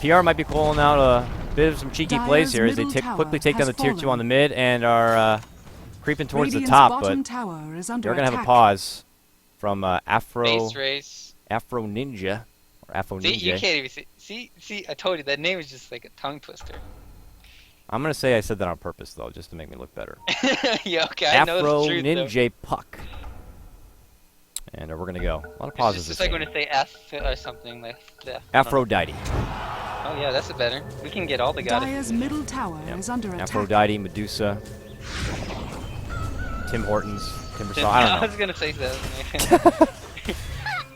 Speaker 2: PR might be pulling out a bit of some cheeky plays
Speaker 4: Dire's
Speaker 2: here as they
Speaker 4: middle tower
Speaker 2: quickly take down the
Speaker 4: has
Speaker 2: tier 2 on
Speaker 4: fallen.
Speaker 2: the mid and are creeping towards
Speaker 4: Radiant's
Speaker 2: the top,
Speaker 4: bottom
Speaker 2: but
Speaker 4: tower is under
Speaker 2: they're gonna have a
Speaker 4: attack.
Speaker 2: pause from Afro
Speaker 3: Base race.
Speaker 2: Ninja or Afro
Speaker 3: See, you
Speaker 2: Ninja.
Speaker 3: can't even see, I told you, that name is just like a tongue twister.
Speaker 2: I'm gonna say I said that on purpose though, just to make me look better.
Speaker 3: Yeah, okay, I know
Speaker 2: Afro
Speaker 3: the truth, though.
Speaker 2: Ninja Puck. And we're gonna go. A lot of pauses.
Speaker 3: It's just
Speaker 2: this
Speaker 3: like
Speaker 2: game.
Speaker 3: when they say F or something like that.
Speaker 2: Aphrodite.
Speaker 3: Oh yeah, that's a better. We can get all the goddesses.
Speaker 4: Dire's middle tower
Speaker 2: Yep.
Speaker 4: is under attack.
Speaker 2: Aphrodite, Medusa, Tim Hortons, Timbersaw. I don't know.
Speaker 3: was gonna say that.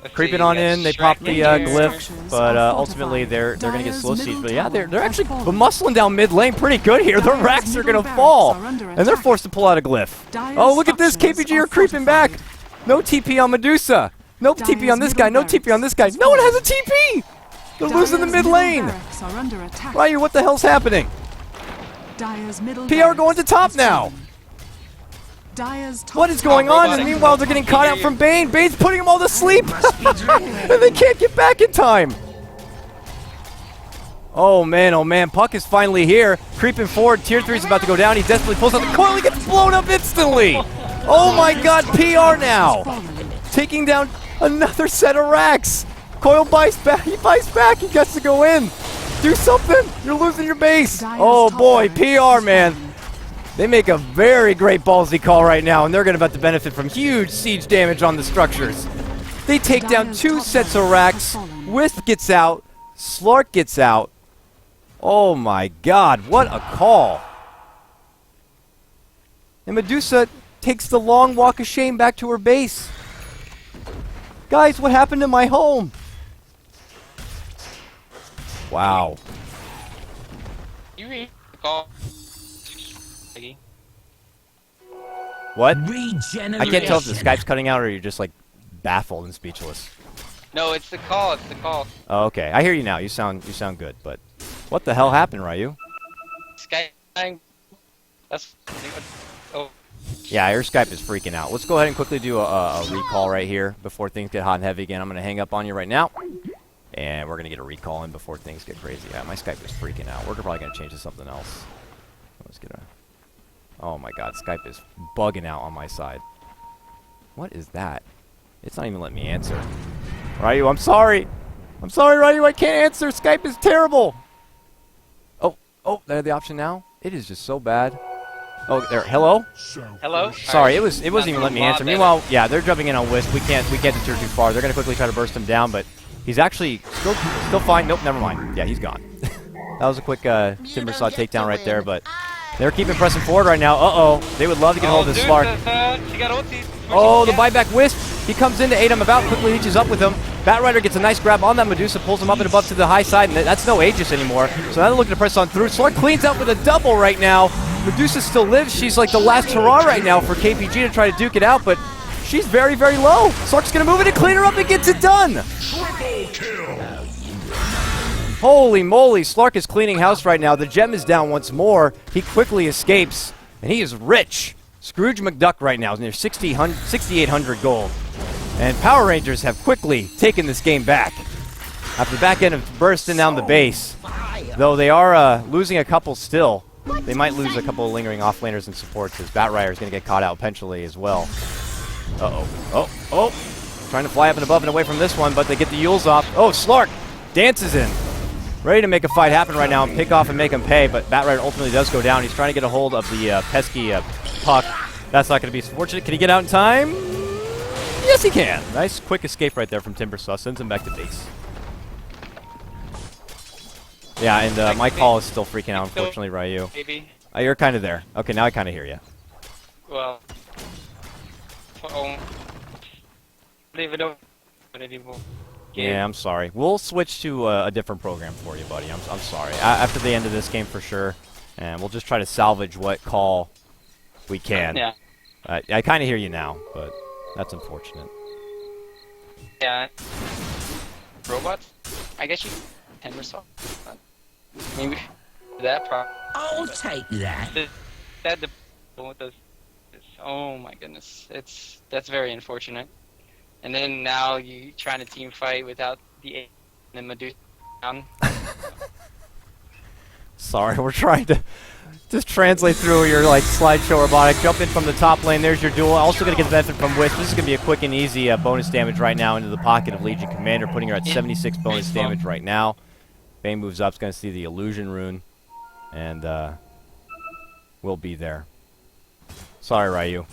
Speaker 3: Let's
Speaker 2: Creeping
Speaker 3: see,
Speaker 2: on
Speaker 3: we got
Speaker 2: in, they
Speaker 3: Shrek
Speaker 2: pop the
Speaker 3: here.
Speaker 2: glyph, but ultimately they're gonna get
Speaker 4: Dire's
Speaker 2: slow siege.
Speaker 4: middle
Speaker 2: But yeah, they're
Speaker 4: tower
Speaker 2: actually
Speaker 4: has fallen.
Speaker 2: muscling down mid lane pretty good here. The
Speaker 4: Dire's
Speaker 2: racks are
Speaker 4: middle
Speaker 2: gonna
Speaker 4: barracks
Speaker 2: fall,
Speaker 4: are under
Speaker 2: and they're
Speaker 4: attack.
Speaker 2: forced to pull out a glyph.
Speaker 4: Dire's
Speaker 2: Oh, look at this!
Speaker 4: structures
Speaker 2: KPG are
Speaker 4: are
Speaker 2: creeping back.
Speaker 4: fortified.
Speaker 2: No TP on Medusa. No TP
Speaker 4: Dire's
Speaker 2: on this guy. No
Speaker 4: middle
Speaker 2: TP on this guy.
Speaker 4: barracks
Speaker 2: No one has a
Speaker 4: has
Speaker 2: TP. They're losing the
Speaker 4: Dire's
Speaker 2: mid
Speaker 4: middle
Speaker 2: lane.
Speaker 4: barracks are under attack.
Speaker 2: Ryu, what the hell's happening?
Speaker 4: Dire's middle
Speaker 2: PR
Speaker 4: barracks
Speaker 2: going to top
Speaker 4: has
Speaker 2: now.
Speaker 4: fallen. Dire's top
Speaker 2: What is going
Speaker 4: tower
Speaker 2: on?
Speaker 3: robotic.
Speaker 2: And meanwhile, they're getting caught out from Bane. Bane's putting them all to sleep. And they can't get back in time. Oh man, Puck is finally here. Creeping forward, tier 3 is about to go down. He desperately pulls out the coil, he gets blown up instantly. Oh my god, PR now.
Speaker 4: fallen.
Speaker 2: Taking down another set of racks. Coil buys back, he buys back, he gets to go in. Do something, you're losing your base.
Speaker 4: Dire's
Speaker 2: Oh
Speaker 4: top
Speaker 2: boy,
Speaker 4: barracks
Speaker 2: PR
Speaker 4: has
Speaker 2: man.
Speaker 4: fallen.
Speaker 2: They make a very great ballsy call right now, and they're going to about to benefit from huge siege damage on the structures. They take down
Speaker 4: Dire's
Speaker 2: 2
Speaker 4: top
Speaker 2: sets of
Speaker 4: barracks
Speaker 2: racks.
Speaker 4: has fallen.
Speaker 2: Wisp gets out. Slark gets out. Oh my god, what a call. And Medusa takes the long walk of shame back to her base. Guys, what happened to my home? Wow.
Speaker 3: You read the call.
Speaker 2: What?
Speaker 5: Regeneration.
Speaker 2: I can't tell if the Skype's cutting out or you're just like baffled and speechless.
Speaker 3: No, it's the call. It's the call.
Speaker 2: Oh, okay. I hear you now. You sound good, but what the hell happened, Ryu?
Speaker 3: Sky. That's. Oh,
Speaker 2: Yeah, your Skype is freaking out. Let's go ahead and quickly do a recall right here before things get hot and heavy again. I'm going to hang up on you right now, and we're going to get a recall in before things get crazy. Yeah, my Skype is freaking out. We're probably going to change to something else. Let's get a... Oh my god, Skype is bugging out on my side. What is that? It's not even letting me answer. Ryu, I'm sorry. I'm sorry, Ryu, I can't answer. Skype is terrible. Oh, they have the option now? It is just so bad. Oh, there. Hello?
Speaker 3: hello.
Speaker 2: Sorry, it wasn't even letting me answer. Meanwhile, yeah, they're jumping in on Wisp. We can't deter too far. They're gonna quickly try to burst him down, but he's actually still fine. Nope, never mind. Yeah, he's gone. That was a quick Timbersaw takedown right there, but they're keeping pressing forward right now. They would love to get hold of this Slark.
Speaker 3: She got ulti.
Speaker 2: Oh, the buyback Wisp. He comes in to aid him about, quickly reaches up with him. Batrider gets a nice grab on that Medusa, pulls him up and above to the high side, and that's no Aegis anymore. So now they're looking to press on through. Slark cleans out with a double right now. Medusa still lives. She's like the last hurrah right now for KPG to try to duke it out, but she's very, very low. Slark's going to move in and clean her up and gets it done. Holy moly, Slark is cleaning house right now. The gem is down once more. He quickly escapes, and he is rich. Scrooge McDuck right now is near 6,800 gold. And Power Rangers have quickly taken this game back. After the back end of bursting down the base, though they are losing a couple still. They might lose a couple of lingering offlaners and supports as Batrider is going to get caught out eventually as well. Oh. Trying to fly up and above and away from this one, but they get the Yules off. Oh, Slark dances in. Ready to make a fight happen right now and pick off and make him pay, but Batrider ultimately does go down. He's trying to get a hold of the pesky puck. That's not going to be fortunate. Can he get out in time? Yes, he can. Nice quick escape right there from Timbersaw. Sends him back to base. Yeah, and my call is still freaking out, unfortunately, Ryu.
Speaker 3: Maybe.
Speaker 2: You're kind of there. Okay, now I kind of hear you.
Speaker 3: Well. Leave it open anymore.
Speaker 2: Yeah, I'm sorry. We'll switch to a different program for you, buddy. I'm sorry. After the end of this game, for sure. And we'll just try to salvage what call we can.
Speaker 3: Yeah.
Speaker 2: I kind of hear you now, but that's unfortunate.
Speaker 3: Yeah. Robots? I guess you can resolve. Maybe that problem.
Speaker 5: I'll take that.
Speaker 3: That with those. Oh my goodness, that's very unfortunate. And then now you trying to team fight without the Medusa down.
Speaker 2: Sorry, we're trying to just translate through your like slideshow robotic. Jump in from the top lane. There's your duel. Also going to get the benefit from Wisp. This is going to be a quick and easy bonus damage right now into the pocket of Legion Commander, putting her at 76 bonus damage right now. Bane moves up. Is going to see the illusion rune, and we'll be there. Sorry, Ryu.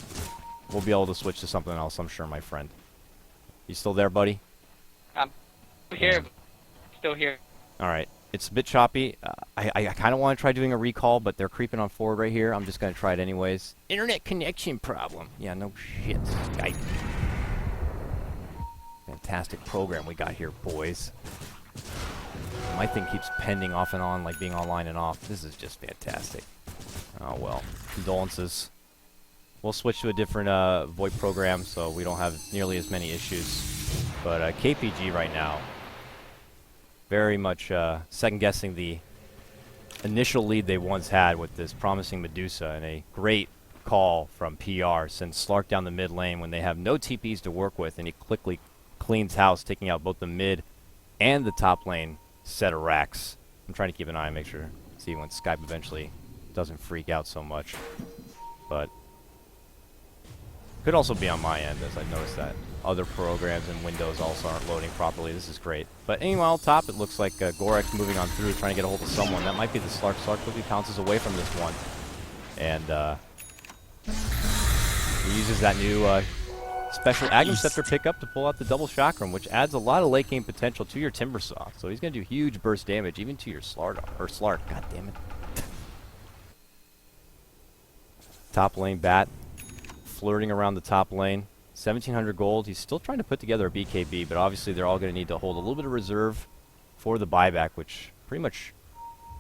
Speaker 2: We'll be able to switch to something else, I'm sure, my friend. You still there, buddy?
Speaker 3: I'm here. Still here.
Speaker 2: All right. It's a bit choppy. I kind of want to try doing a recall, but they're creeping on forward right here. I'm just going to try it anyways. Internet connection problem. Yeah, no shit. Skype. Fantastic program we got here, boys. My thing keeps pending off and on, like being online and off. This is just fantastic. Oh, well. Condolences. We'll switch to a different VoIP program so we don't have nearly as many issues. But KPG right now, very much second-guessing the initial lead they once had with this promising Medusa, and a great call from PR sends Slark down the mid lane when they have no TPs to work with, and he quickly cleans house, taking out both the mid and the top lane set of racks. I'm trying to keep an eye and make sure, see when Skype eventually doesn't freak out so much. But could also be on my end, as I noticed that other programs and Windows also aren't loading properly. This is great. But anyway, top, it looks like Gorex moving on through, trying to get a hold of someone. That might be the Slark. Slark quickly pounces away from this one. And he uses that new special Agnum Scepter pickup to pull out the double chakram, which adds a lot of late game potential to your Timbersaw. So he's going to do huge burst damage, even to your Slark. God damn it. Top lane bat. Flirting around the top lane. 1,700 gold. He's still trying to put together a BKB, but obviously they're all going to need to hold a little bit of reserve for the buyback, which pretty much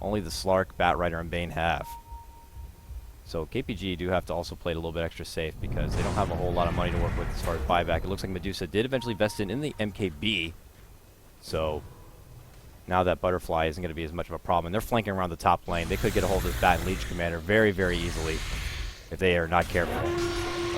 Speaker 2: only the Slark, Batrider, and Bane have. So KPG do have to also play it a little bit extra safe because they don't have a whole lot of money to work with as far as buyback. It looks like Medusa did eventually vest in the MKB. So now that Butterfly isn't going to be as much of a problem. And they're flanking around the top lane. They could get a hold of this Bat and Legion Commander very, very easily if they are not careful.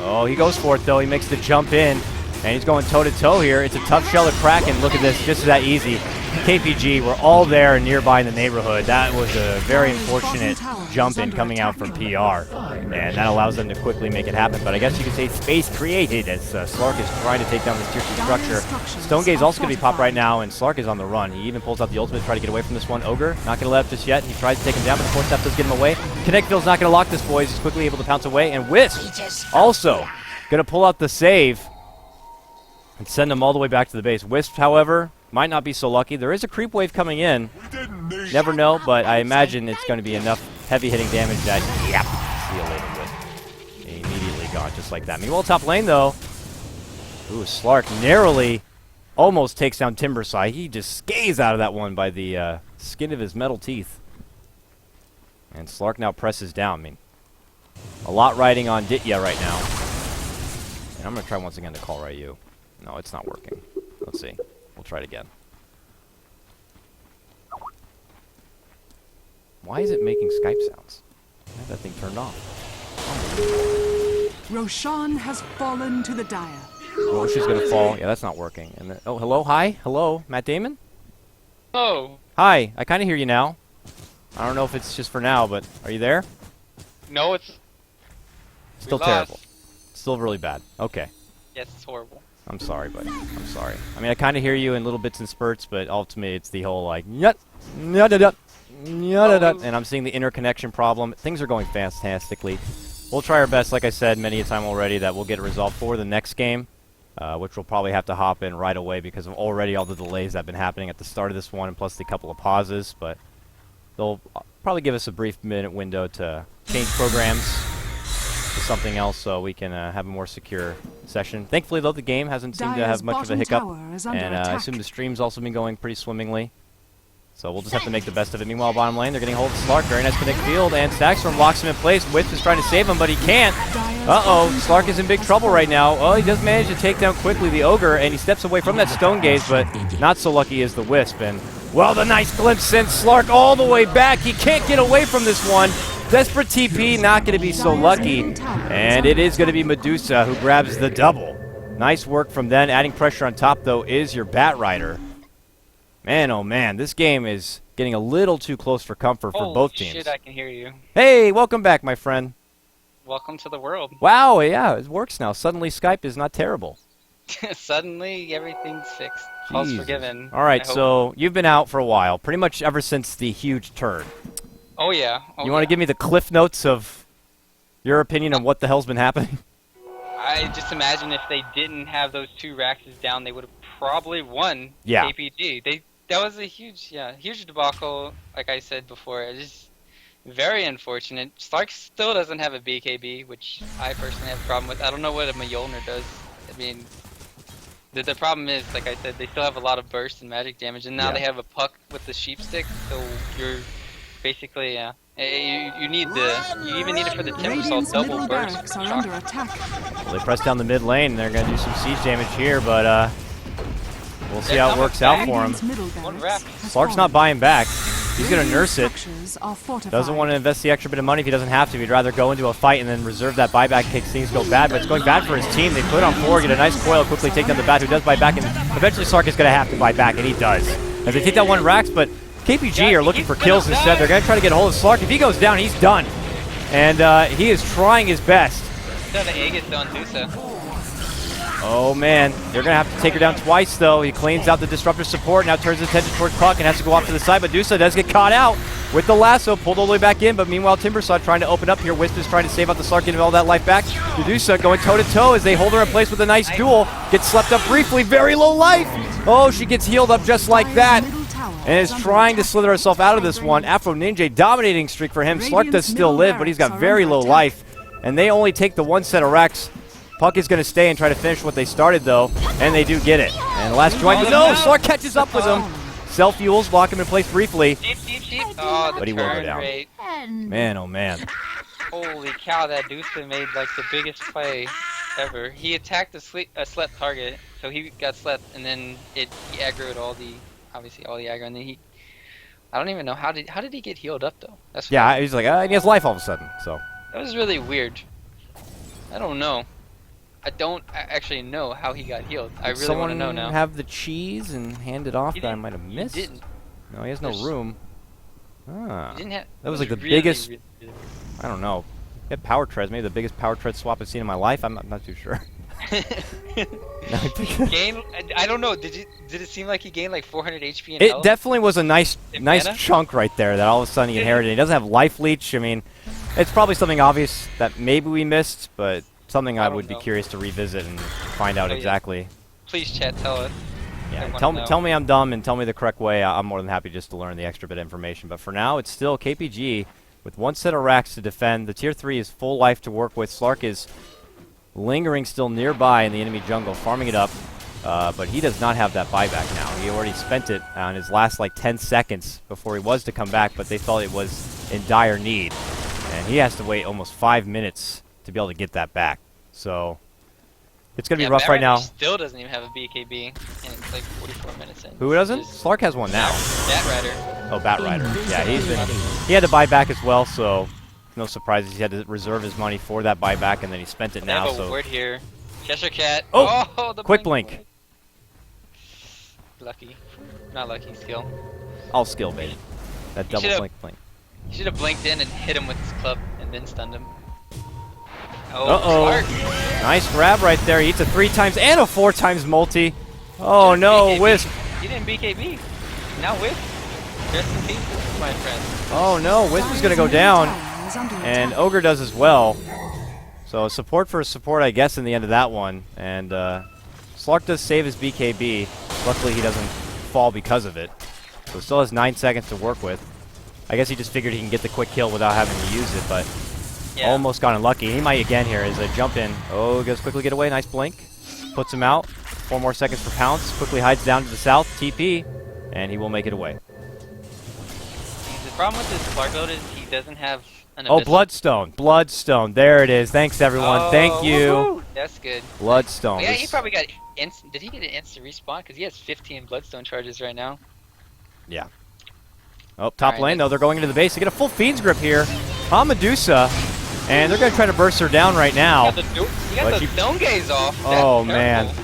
Speaker 2: Oh, he goes for it, though. He makes the jump in, and he's going toe-to-toe here. It's a tough shell to crack, and look at this, just that easy. KPG, we're all there and nearby in the neighborhood. That was a very unfortunate jump in coming out from PR, and that allows them to quickly make it happen. But I guess you could say space created as Slark is trying to take down this tier 2 structure. Stonegaze also going to be popped right now, and Slark is on the run. He even pulls out the ultimate to try to get away from this one. Ogre, not going to let up just yet. He tries to take him down, but the 4-step does get him away. Connectville's not going to lock this, boys. He's quickly able to pounce away, and Wisp also going to pull out the save and send him all the way back to the base. Wisp, however, might not be so lucky. There is a creep wave coming in. Never know, but I imagine it's going to be enough heavy-hitting damage that, yep, see you later, Wisp. Immediately gone, just like that. Meanwhile, top lane, though. Ooh, Slark narrowly almost takes down Timberside. He just scathes out of that one by the skin of his metal teeth. And Slark now presses down. I mean, a lot riding on Ditya right now. And I'm going to try once again to call Ryu. No, it's not working. Let's see. We'll try it again. Why is it making Skype sounds? I have that thing turned off.
Speaker 4: Roshan has fallen to the Dire.
Speaker 2: Rosh is going to fall. Yeah, that's not working. And then, oh, hello? Hi? Hello? Matt Damon?
Speaker 3: Oh,
Speaker 2: Hi. I kind of hear you now. I don't know if it's just for now, but are you there?
Speaker 3: no, it's
Speaker 2: Still
Speaker 3: we
Speaker 2: terrible.
Speaker 3: lost.
Speaker 2: Still really bad. Okay.
Speaker 3: Yes, it's horrible.
Speaker 2: I'm sorry, buddy. I'm sorry. I mean, I kind of hear you in little bits and spurts, but ultimately it's the whole, like, nyut, nyut, nyut, and I'm seeing the interconnection problem. Things are going fantastically. We'll try our best, like I said many a time already, that we'll get it resolved for the next game, which we'll probably have to hop in right away because of already all the delays that have been happening at the start of this one, and plus the couple of pauses. But they'll probably give us a brief minute window to change programs to something else so we can have a more secure session. Thankfully, though, the game hasn't seemed to have much of a hiccup, and I assume the stream's also been going pretty swimmingly. So we'll just have to make the best of it. Meanwhile, bottom lane, they're getting hold of Slark. Very nice connect field, and Stackstorm locks him in place. Wisp is trying to save him, but he can't. Uh-oh, Slark is in big trouble right now. Oh, he does manage to take down quickly the Ogre, and he steps away from that Stone Gaze, but not so lucky is the Wisp. And, well, the nice glimpse sends Slark all the way back. He can't get away from this one. Desperate TP, not going to be so lucky. And it is going to be Medusa who grabs the double. Nice work from them. Adding pressure on top, though, is your Bat Rider. Man, oh man, this game is getting a little too close for comfort for both teams.
Speaker 3: Shit, I can hear you.
Speaker 2: Hey, welcome back, my friend.
Speaker 3: Welcome to the world.
Speaker 2: Wow, yeah, it works now. Suddenly Skype is not terrible.
Speaker 3: Suddenly, everything's fixed. All's
Speaker 2: Jesus.
Speaker 3: forgiven.
Speaker 2: All right,
Speaker 3: I hope.
Speaker 2: so you've been out for a while, pretty much ever since the huge turn.
Speaker 3: Oh yeah. Oh,
Speaker 2: You want to give me the cliff notes of your opinion on what the hell's been happening?
Speaker 3: I just imagine if they didn't have those two Raxes down, they would have probably won
Speaker 2: Yeah.
Speaker 3: KPG. That was a huge debacle. Like I said before, it's just very unfortunate. Stark still doesn't have a BKB, which I personally have a problem with. I don't know what a Mjolnir does. I mean, the problem is, like I said, they still have a lot of burst and magic damage, and now
Speaker 2: Yeah.
Speaker 3: they have a puck with the sheep stick, so you're basically you even need it for the Timber Assault
Speaker 4: Radiant's
Speaker 3: double
Speaker 4: middle
Speaker 3: burst.
Speaker 4: barracks are under attack.
Speaker 2: Well, they press down the mid lane, and they're going to do some siege damage here, but we'll see how it works out for him.
Speaker 4: Radiant's middle
Speaker 3: One
Speaker 4: barracks
Speaker 3: rep.
Speaker 4: has
Speaker 2: Slark's not
Speaker 4: fallen.
Speaker 2: buying back. He's going to
Speaker 4: Radiant
Speaker 2: nurse it.
Speaker 4: structures are fortified.
Speaker 2: Doesn't want to invest the extra bit of money if he doesn't have to. He'd rather go into a fight and then reserve that buyback in case things go bad. But it's going bad for his team. They put it on 4, get a nice coil, quickly take down the Bat, who does buy back. And eventually Slark is going to have to buy back, and he does. As they take that one Rax, but KPG are looking for kills instead. They're going to try to get a hold of Slark. If he goes down, he's done. And he is trying his best.
Speaker 3: Instead of Aegis on Dusa.
Speaker 2: Oh, man. They're going to have to take her down twice, though. He cleans out the Disruptor support, now turns his attention towards Puck and has to go off to the side. But Medusa does get caught out with the lasso, pulled all the way back in. But meanwhile, Timbersaw trying to open up here. Wisp is trying to save out the Slark, getting all that life back. Medusa going toe-to-toe as they hold her in place with a nice duel. Gets slept up briefly, very low life. Oh, she gets healed up just like that.
Speaker 4: Dire's middle tower
Speaker 2: And is
Speaker 4: under
Speaker 2: trying to
Speaker 4: attack.
Speaker 2: slither herself out of this one. Afro Ninja dominating streak for him. Slark does still live, but he's got very low life. And they only take the one set of Rex. Puck is going to stay and try to finish what they started, though. And they do get it. And the last joint. No! Slark catches up with him. Self-fuels, block him in place briefly.
Speaker 3: Sheep. Oh, the
Speaker 2: But he will go
Speaker 3: turn
Speaker 2: down.
Speaker 3: rate.
Speaker 2: Man, oh man.
Speaker 3: Holy cow, that Dusa made like the biggest play ever. He attacked a slept target, so he got slept, and then he aggroed all the aggro, and then I don't even know how did he get healed up though? That's
Speaker 2: Yeah, he's like, he has life all of a sudden, so.
Speaker 3: that was really weird. I don't know. I don't actually know how he got healed. I really want to know now.
Speaker 2: Have the cheese and hand it off
Speaker 3: He
Speaker 2: that I
Speaker 3: didn't-
Speaker 2: might have
Speaker 3: he
Speaker 2: missed?
Speaker 3: didn't.
Speaker 2: No, he has no
Speaker 3: There's-
Speaker 2: room. Ah,
Speaker 3: He didn't have.
Speaker 2: That was
Speaker 3: it
Speaker 2: like the
Speaker 3: really,
Speaker 2: biggest-
Speaker 3: really, really
Speaker 2: I don't know. He had power treads, maybe the biggest power tread swap I've seen in my life. I'm not too sure.
Speaker 3: Gain? I don't know. Did it seem like he gained like 400 HP in
Speaker 2: It
Speaker 3: health?
Speaker 2: definitely was a nice
Speaker 3: In
Speaker 2: nice
Speaker 3: mana?
Speaker 2: chunk right there that all of a sudden he inherited. He doesn't have life leech. I mean, it's probably something obvious that maybe we missed, but something
Speaker 3: I
Speaker 2: I
Speaker 3: don't
Speaker 2: would be
Speaker 3: know.
Speaker 2: curious to revisit and find out
Speaker 3: Oh, yeah.
Speaker 2: exactly.
Speaker 3: Please, chat, tell us. I
Speaker 2: Yeah,
Speaker 3: wanna know.
Speaker 2: tell me I'm dumb and tell me the correct way. I'm more than happy just to learn the extra bit of information. But for now, it's still KPG with one set of racks to defend. The tier 3 is full life to work with. Slark is lingering still nearby in the enemy jungle, farming it up. but he does not have that buyback now. He already spent it on his last like 10 seconds before he was to come back, but they felt it was in dire need. And he has to wait almost 5 minutes to be able to get that back. So it's going to be rough right now.
Speaker 3: Still doesn't even have a BKB, and it's like 44 minutes in.
Speaker 2: Who doesn't? Slark has one now.
Speaker 3: Bat Rider.
Speaker 2: Oh, Bat Rider. Yeah, he had to buy back as well, so no surprises. He had to reserve his money for that buyback, and then he spent it now.
Speaker 3: I have a
Speaker 2: so
Speaker 3: word here. Cheshire Cat.
Speaker 2: Oh,
Speaker 3: the
Speaker 2: quick blink.
Speaker 3: Lucky. Not lucky, skill.
Speaker 2: All skill bait. That double blink.
Speaker 3: He should have blinked in and hit him with his club and then stunned him.
Speaker 2: Uh-oh. Nice grab right there. He eats a 3 times and a 4 times multi. Oh, no,
Speaker 3: BKB.
Speaker 2: Wisp.
Speaker 3: He didn't BKB. Now Wisp. Rest in peace, my friend.
Speaker 2: Oh, no, Wisp is going to go down. And Ogre does as well. So support for support, I guess, in the end of that one. And Slark does save his BKB. Luckily, he doesn't fall because of it. So still has 9 seconds to work with. I guess he just figured he can get the quick kill without having to use it, but almost got unlucky. He might again here as a jump in. Oh, goes quickly get away. Nice blink. Puts him out. 4 more seconds for Pounce. Quickly hides down to the south. TP. And he will make it away.
Speaker 3: The problem with this Slark build is he doesn't have an
Speaker 2: Oh,
Speaker 3: Abyssal.
Speaker 2: Bloodstone. Bloodstone. There it is. Thanks, everyone.
Speaker 3: Oh,
Speaker 2: Thank you.
Speaker 3: woohoo. That's good.
Speaker 2: Bloodstone.
Speaker 3: Oh, yeah, he probably got did he get an instant respawn? Because he has 15 Bloodstone charges right now.
Speaker 2: Yeah. Oh, top
Speaker 3: Alright,
Speaker 2: lane, though. They're going into the base. They get a full Fiend's Grip here on Medusa. And they're going to try to burst her down right now.
Speaker 3: He got the Stone Gaze off.
Speaker 2: Oh,
Speaker 3: That's
Speaker 2: man.
Speaker 3: terrible.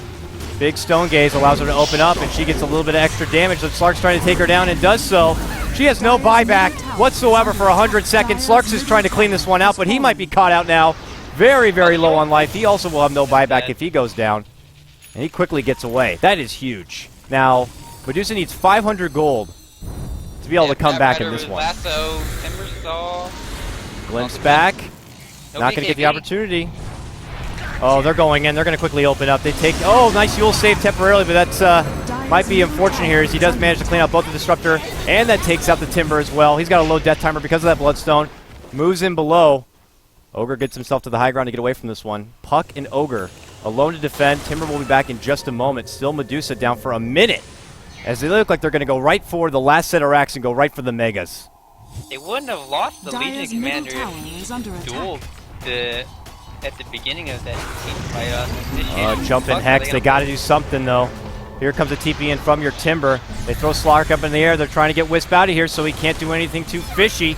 Speaker 2: Big Stone Gaze allows her to open up, and she gets a little bit of extra damage. So Slark's trying to take her down and does so. She has no buyback whatsoever for 100 seconds. Slark's is trying to clean this one out, but he might be caught out now. Very, very low on life. He also will have no buyback if he goes down. And he quickly gets away. That is huge. Now, Medusa needs 500 gold to be able to come back in this one.
Speaker 3: Lasso, Timber Saw.
Speaker 2: Glimpse back.
Speaker 3: No
Speaker 2: Not going to get the
Speaker 3: BKB.
Speaker 2: opportunity. Oh, they're going in. They're going to quickly open up. They take... Oh, nice Yule save temporarily, but that's might be unfortunate here as he does manage to clean out both the Disruptor, and that takes out the Timber as well. He's got a low death timer because of that Bloodstone. Moves in below. Ogre gets himself to the high ground to get away from this one. Puck and Ogre alone to defend. Timber will be back in just a moment. Still Medusa down for a minute as they look like they're going to go right for the last set of racks and go right for the Megas.
Speaker 3: They wouldn't have lost the Legion
Speaker 4: Dire's
Speaker 3: Commander
Speaker 4: middle tower
Speaker 3: if
Speaker 4: is
Speaker 3: he
Speaker 4: under attack.
Speaker 3: dueled at the beginning of that team fight.
Speaker 2: Jump in Hex. They got to do something, though. Here comes a TP in from your Timber. They throw Slark up in the air. They're trying to get Wisp out of here so he can't do anything too fishy.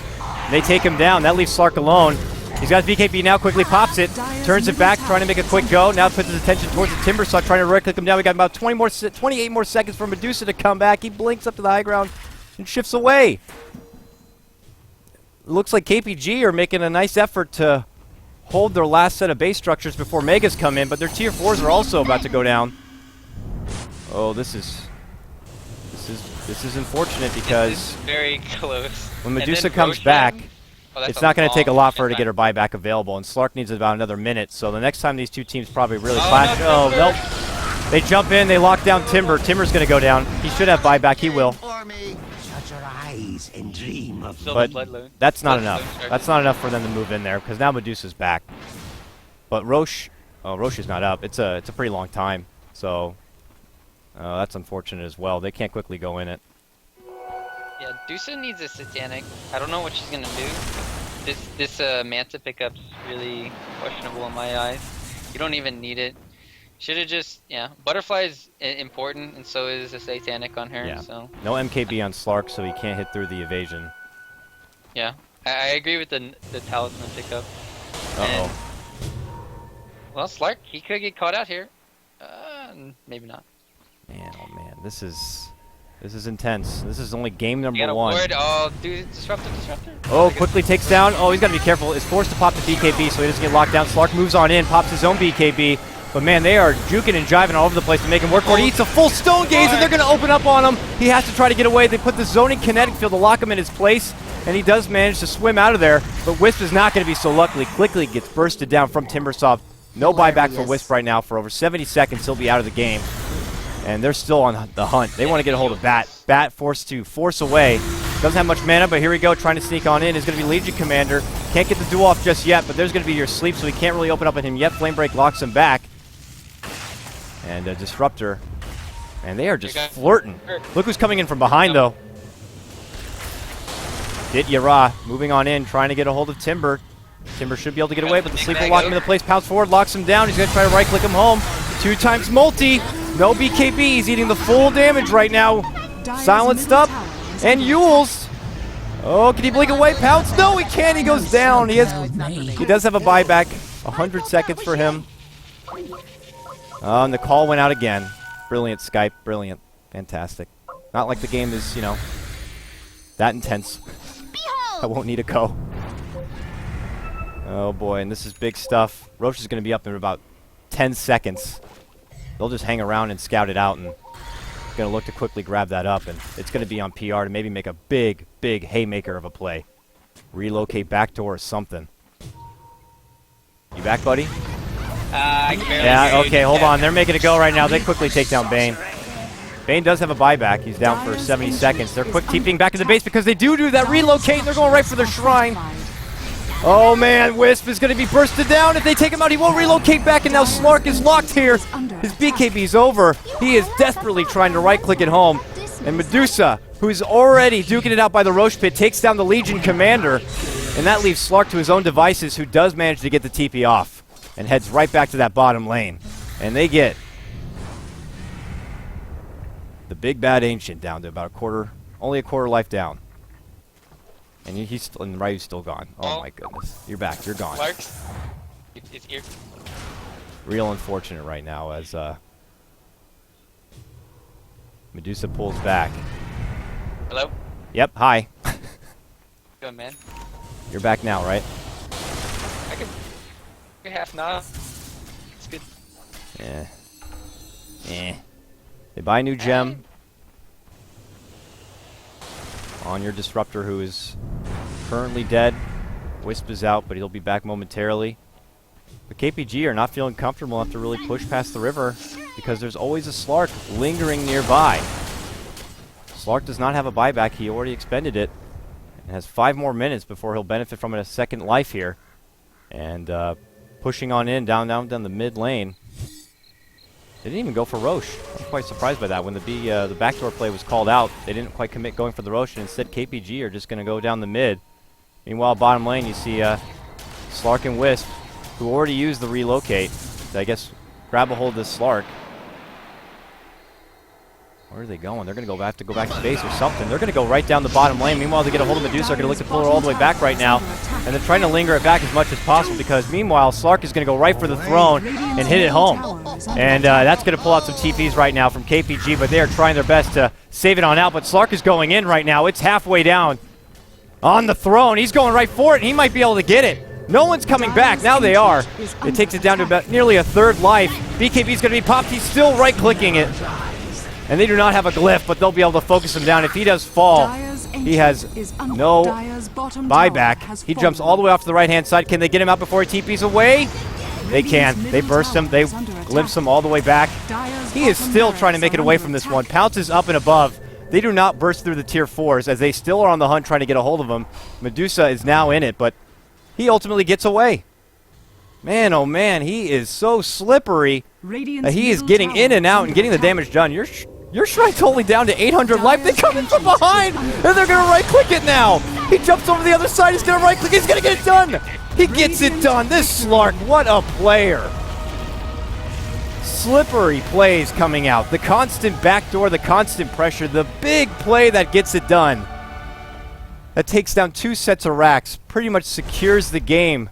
Speaker 2: They take him down. That leaves Slark alone. He's got his BKB now, quickly pops it, turns it back, trying to make a quick go. Now puts his attention towards the Timber Saw, trying to right-click him down. We got about 28 more seconds for Medusa to come back. He blinks up to the high ground and shifts away. Looks like KPG are making a nice effort to hold their last set of base structures before Megas come in, but their tier 4s are also about to go down. Oh, this is unfortunate because
Speaker 3: this is very close.
Speaker 2: when Medusa comes back, it's not going to take a lot for her to get her buyback available, and Slark needs about another minute. So the next time these two teams probably really clash.
Speaker 3: No,
Speaker 2: Oh, nope. They jump in, they lock down Timber. Timber's going to go down. He should have buyback. He will.
Speaker 5: Shut your eyes and dream of
Speaker 2: But that's not enough. That's not enough for them to move in there because now Medusa's back. But Roche is not up. It's a pretty long time. So that's unfortunate as well. They can't quickly go in it.
Speaker 3: Yeah, Dusa needs a Satanic. I don't know what she's gonna do. This Manta pickup's really questionable in my eyes. You don't even need it. Should have just Butterfly's important, and so is a Satanic on her.
Speaker 2: Yeah.
Speaker 3: So
Speaker 2: No MKB on Slark, so he can't hit through the evasion.
Speaker 3: yeah, I agree with the Talisman pickup.
Speaker 2: Uh-oh.
Speaker 3: Well, Slark, he could get caught out here. Maybe not.
Speaker 2: Man, oh man, this is intense. This is only game
Speaker 3: You
Speaker 2: number
Speaker 3: got a
Speaker 2: 1.
Speaker 3: ward. Oh, dude, disruptor.
Speaker 2: Oh, quickly takes down. Oh, he's got to be careful. Is forced to pop the BKB so he doesn't get locked down. Slark moves on in, pops his own BKB. But man, they are juking and jiving all over the place to make him work for it. He eats a full Stone Gaze, and they're going to open up on him. He has to try to get away. They put the zoning kinetic field to lock him in his place, and he does manage to swim out of there. But Wisp is not going to be so lucky. Quickly gets bursted down from Timbersaw. No buyback for Wisp right now. For over 70 seconds, he'll be out of the game. And they're still on the hunt. They want to get a hold of Bat. Bat forced to force away. Doesn't have much mana, but here we go. Trying to sneak on in is going to be Legion Commander. Can't get the duel off just yet, but there's going to be your sleep, so he can't really open up on him yet. Flame Break locks him back. And a Disruptor. And they are just flirting. Look who's coming in from behind, though. Get Yara moving on in, trying to get a hold of Timber. Timber should be able to get away, but the sleeper lock him into place. Pounce forward, locks him down. He's going to try to right-click him home. 2 times multi. No BKB. He's eating the full damage right now. Silenced up. And Yules. Oh, can he blink away? Pounce? No, he can't. He goes down. He does have a buyback. 100 seconds for him. And the call went out again. Brilliant, Skype. Brilliant. Fantastic. Not like the game is, you know, that intense. I won't need a co. Oh boy, and this is big stuff. Roche is going to be up in about 10 seconds. They'll just hang around and scout it out, and going to look to quickly grab that up, and it's going to be on PR to maybe make a big, big haymaker of a play. Relocate backdoor or something. You back, buddy? Yeah, okay, hold on. They're making it go right now. They quickly take down Bane. Bane does have a buyback. He's down for 70 seconds. They're quick TPing back in the base because they do that relocate. They're going right for their shrine. Oh, man. Wisp is going to be bursted down. If they take him out, he won't relocate back, and now Slark is locked here. His BKB's over. He is desperately trying to right-click it home. And Medusa, who's already duking it out by the Roche pit, takes down the Legion commander. And that leaves Slark to his own devices, who does manage to get the TP off and heads right back to that bottom lane. And they get the big bad Ancient down to about only a quarter life down. And and Ryu's still gone. Oh my goodness. You're back. You're gone.
Speaker 3: It's here.
Speaker 2: Real unfortunate right now as Medusa pulls back.
Speaker 3: Hello?
Speaker 2: Yep, hi.
Speaker 3: Good, man.
Speaker 2: You're back now, right?
Speaker 3: I can half now. It's good.
Speaker 2: Yeah. They buy a new gem on your Disruptor, who is currently dead. Wisp is out, but he'll be back momentarily. The KPG are not feeling comfortable enough to really push past the river because there's always a Slark lingering nearby. Slark does not have a buyback. He already expended it and has 5 more minutes before he'll benefit from a second life here. And pushing on in down the mid lane. They didn't even go for Roche. I'm quite surprised by that. When the backdoor play was called out, they didn't quite commit going for the Roche, and instead KPG are just going to go down the mid. Meanwhile, bottom lane, you see Slark and Wisp, who already used the relocate, to, I guess, grab a hold of this Slark. Where are they going? They're going to have to go back to base or something. They're going to go right down the bottom lane. Meanwhile, they get a hold of Medusa. They're going to look to pull her all the way back right now. And they're trying to linger it back as much as possible because, meanwhile, Slark is going to go right for the throne and hit it home. And that's going to pull out some TPs right now from KPG, but they are trying their best to save it on out. But Slark is going in right now. It's halfway down on the throne. He's going right for it, and he might be able to get it. No one's coming back. Now they are. It takes it down to about nearly a third life. BKB is going to be popped. He's still right-clicking it. And they do not have a glyph, but they'll be able to focus him down. If he does fall, he has no buyback. He jumps all the way off to the right-hand side. Can they get him out before he TPs away? They can. They burst him. They glimpse him all the way back. He is still trying to make it away from this one. Pounce is up and above. They do not burst through the tier 4s as they still are on the hunt trying to get a hold of him. Medusa is now in it, but he ultimately gets away. Man, oh man, he is so slippery. He is getting in and out and getting the damage done. Your shrine's only down to 800 life. They come in from behind, and they're going to right-click it now. He jumps over the other side. He's going to right-click. He's going to get it done. He gets it done. This Slark, what a player. Slippery plays coming out. The constant backdoor, the constant pressure, the big play that gets it done. That takes down 2 sets of racks, pretty much secures the game,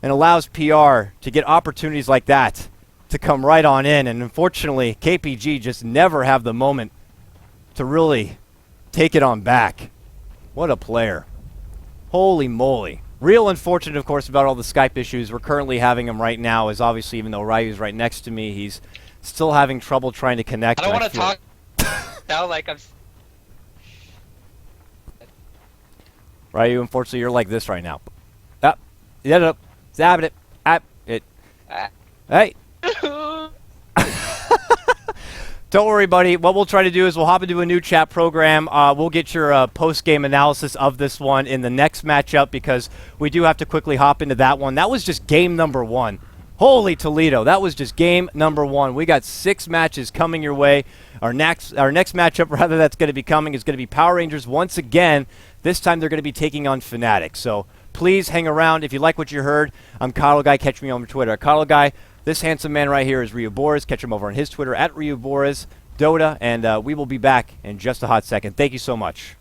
Speaker 2: and allows PR to get opportunities like that to come right on in. And unfortunately, KPG just never have the moment to really take it on back. What a player. Holy moly. Real unfortunate, of course, about all the Skype issues. We're currently having them right now, as obviously, even though Ryu's right next to me, he's still having trouble trying to connect.
Speaker 3: I don't want to talk now like I'm...
Speaker 2: Ryu, unfortunately, you're like this right now. Zab it. Hey. Don't worry, buddy. What we'll try to do is we'll hop into a new chat program. We'll get your post-game analysis of this one in the next matchup because we do have to quickly hop into that one. That was just game number 1. Holy Toledo, that was just game number 1. We got 6 matches coming your way. Our next matchup, rather, that's going to be coming is going to be Power Rangers once again. This time they're going to be taking on Fnatic. So please hang around. If you like what you heard, I'm Coddle Guy. Catch me on Twitter at Coddle Guy. This handsome man right here is Ryu Boris. Catch him over on his Twitter at Ryu Boris Dota, and we will be back in just a hot second. Thank you so much.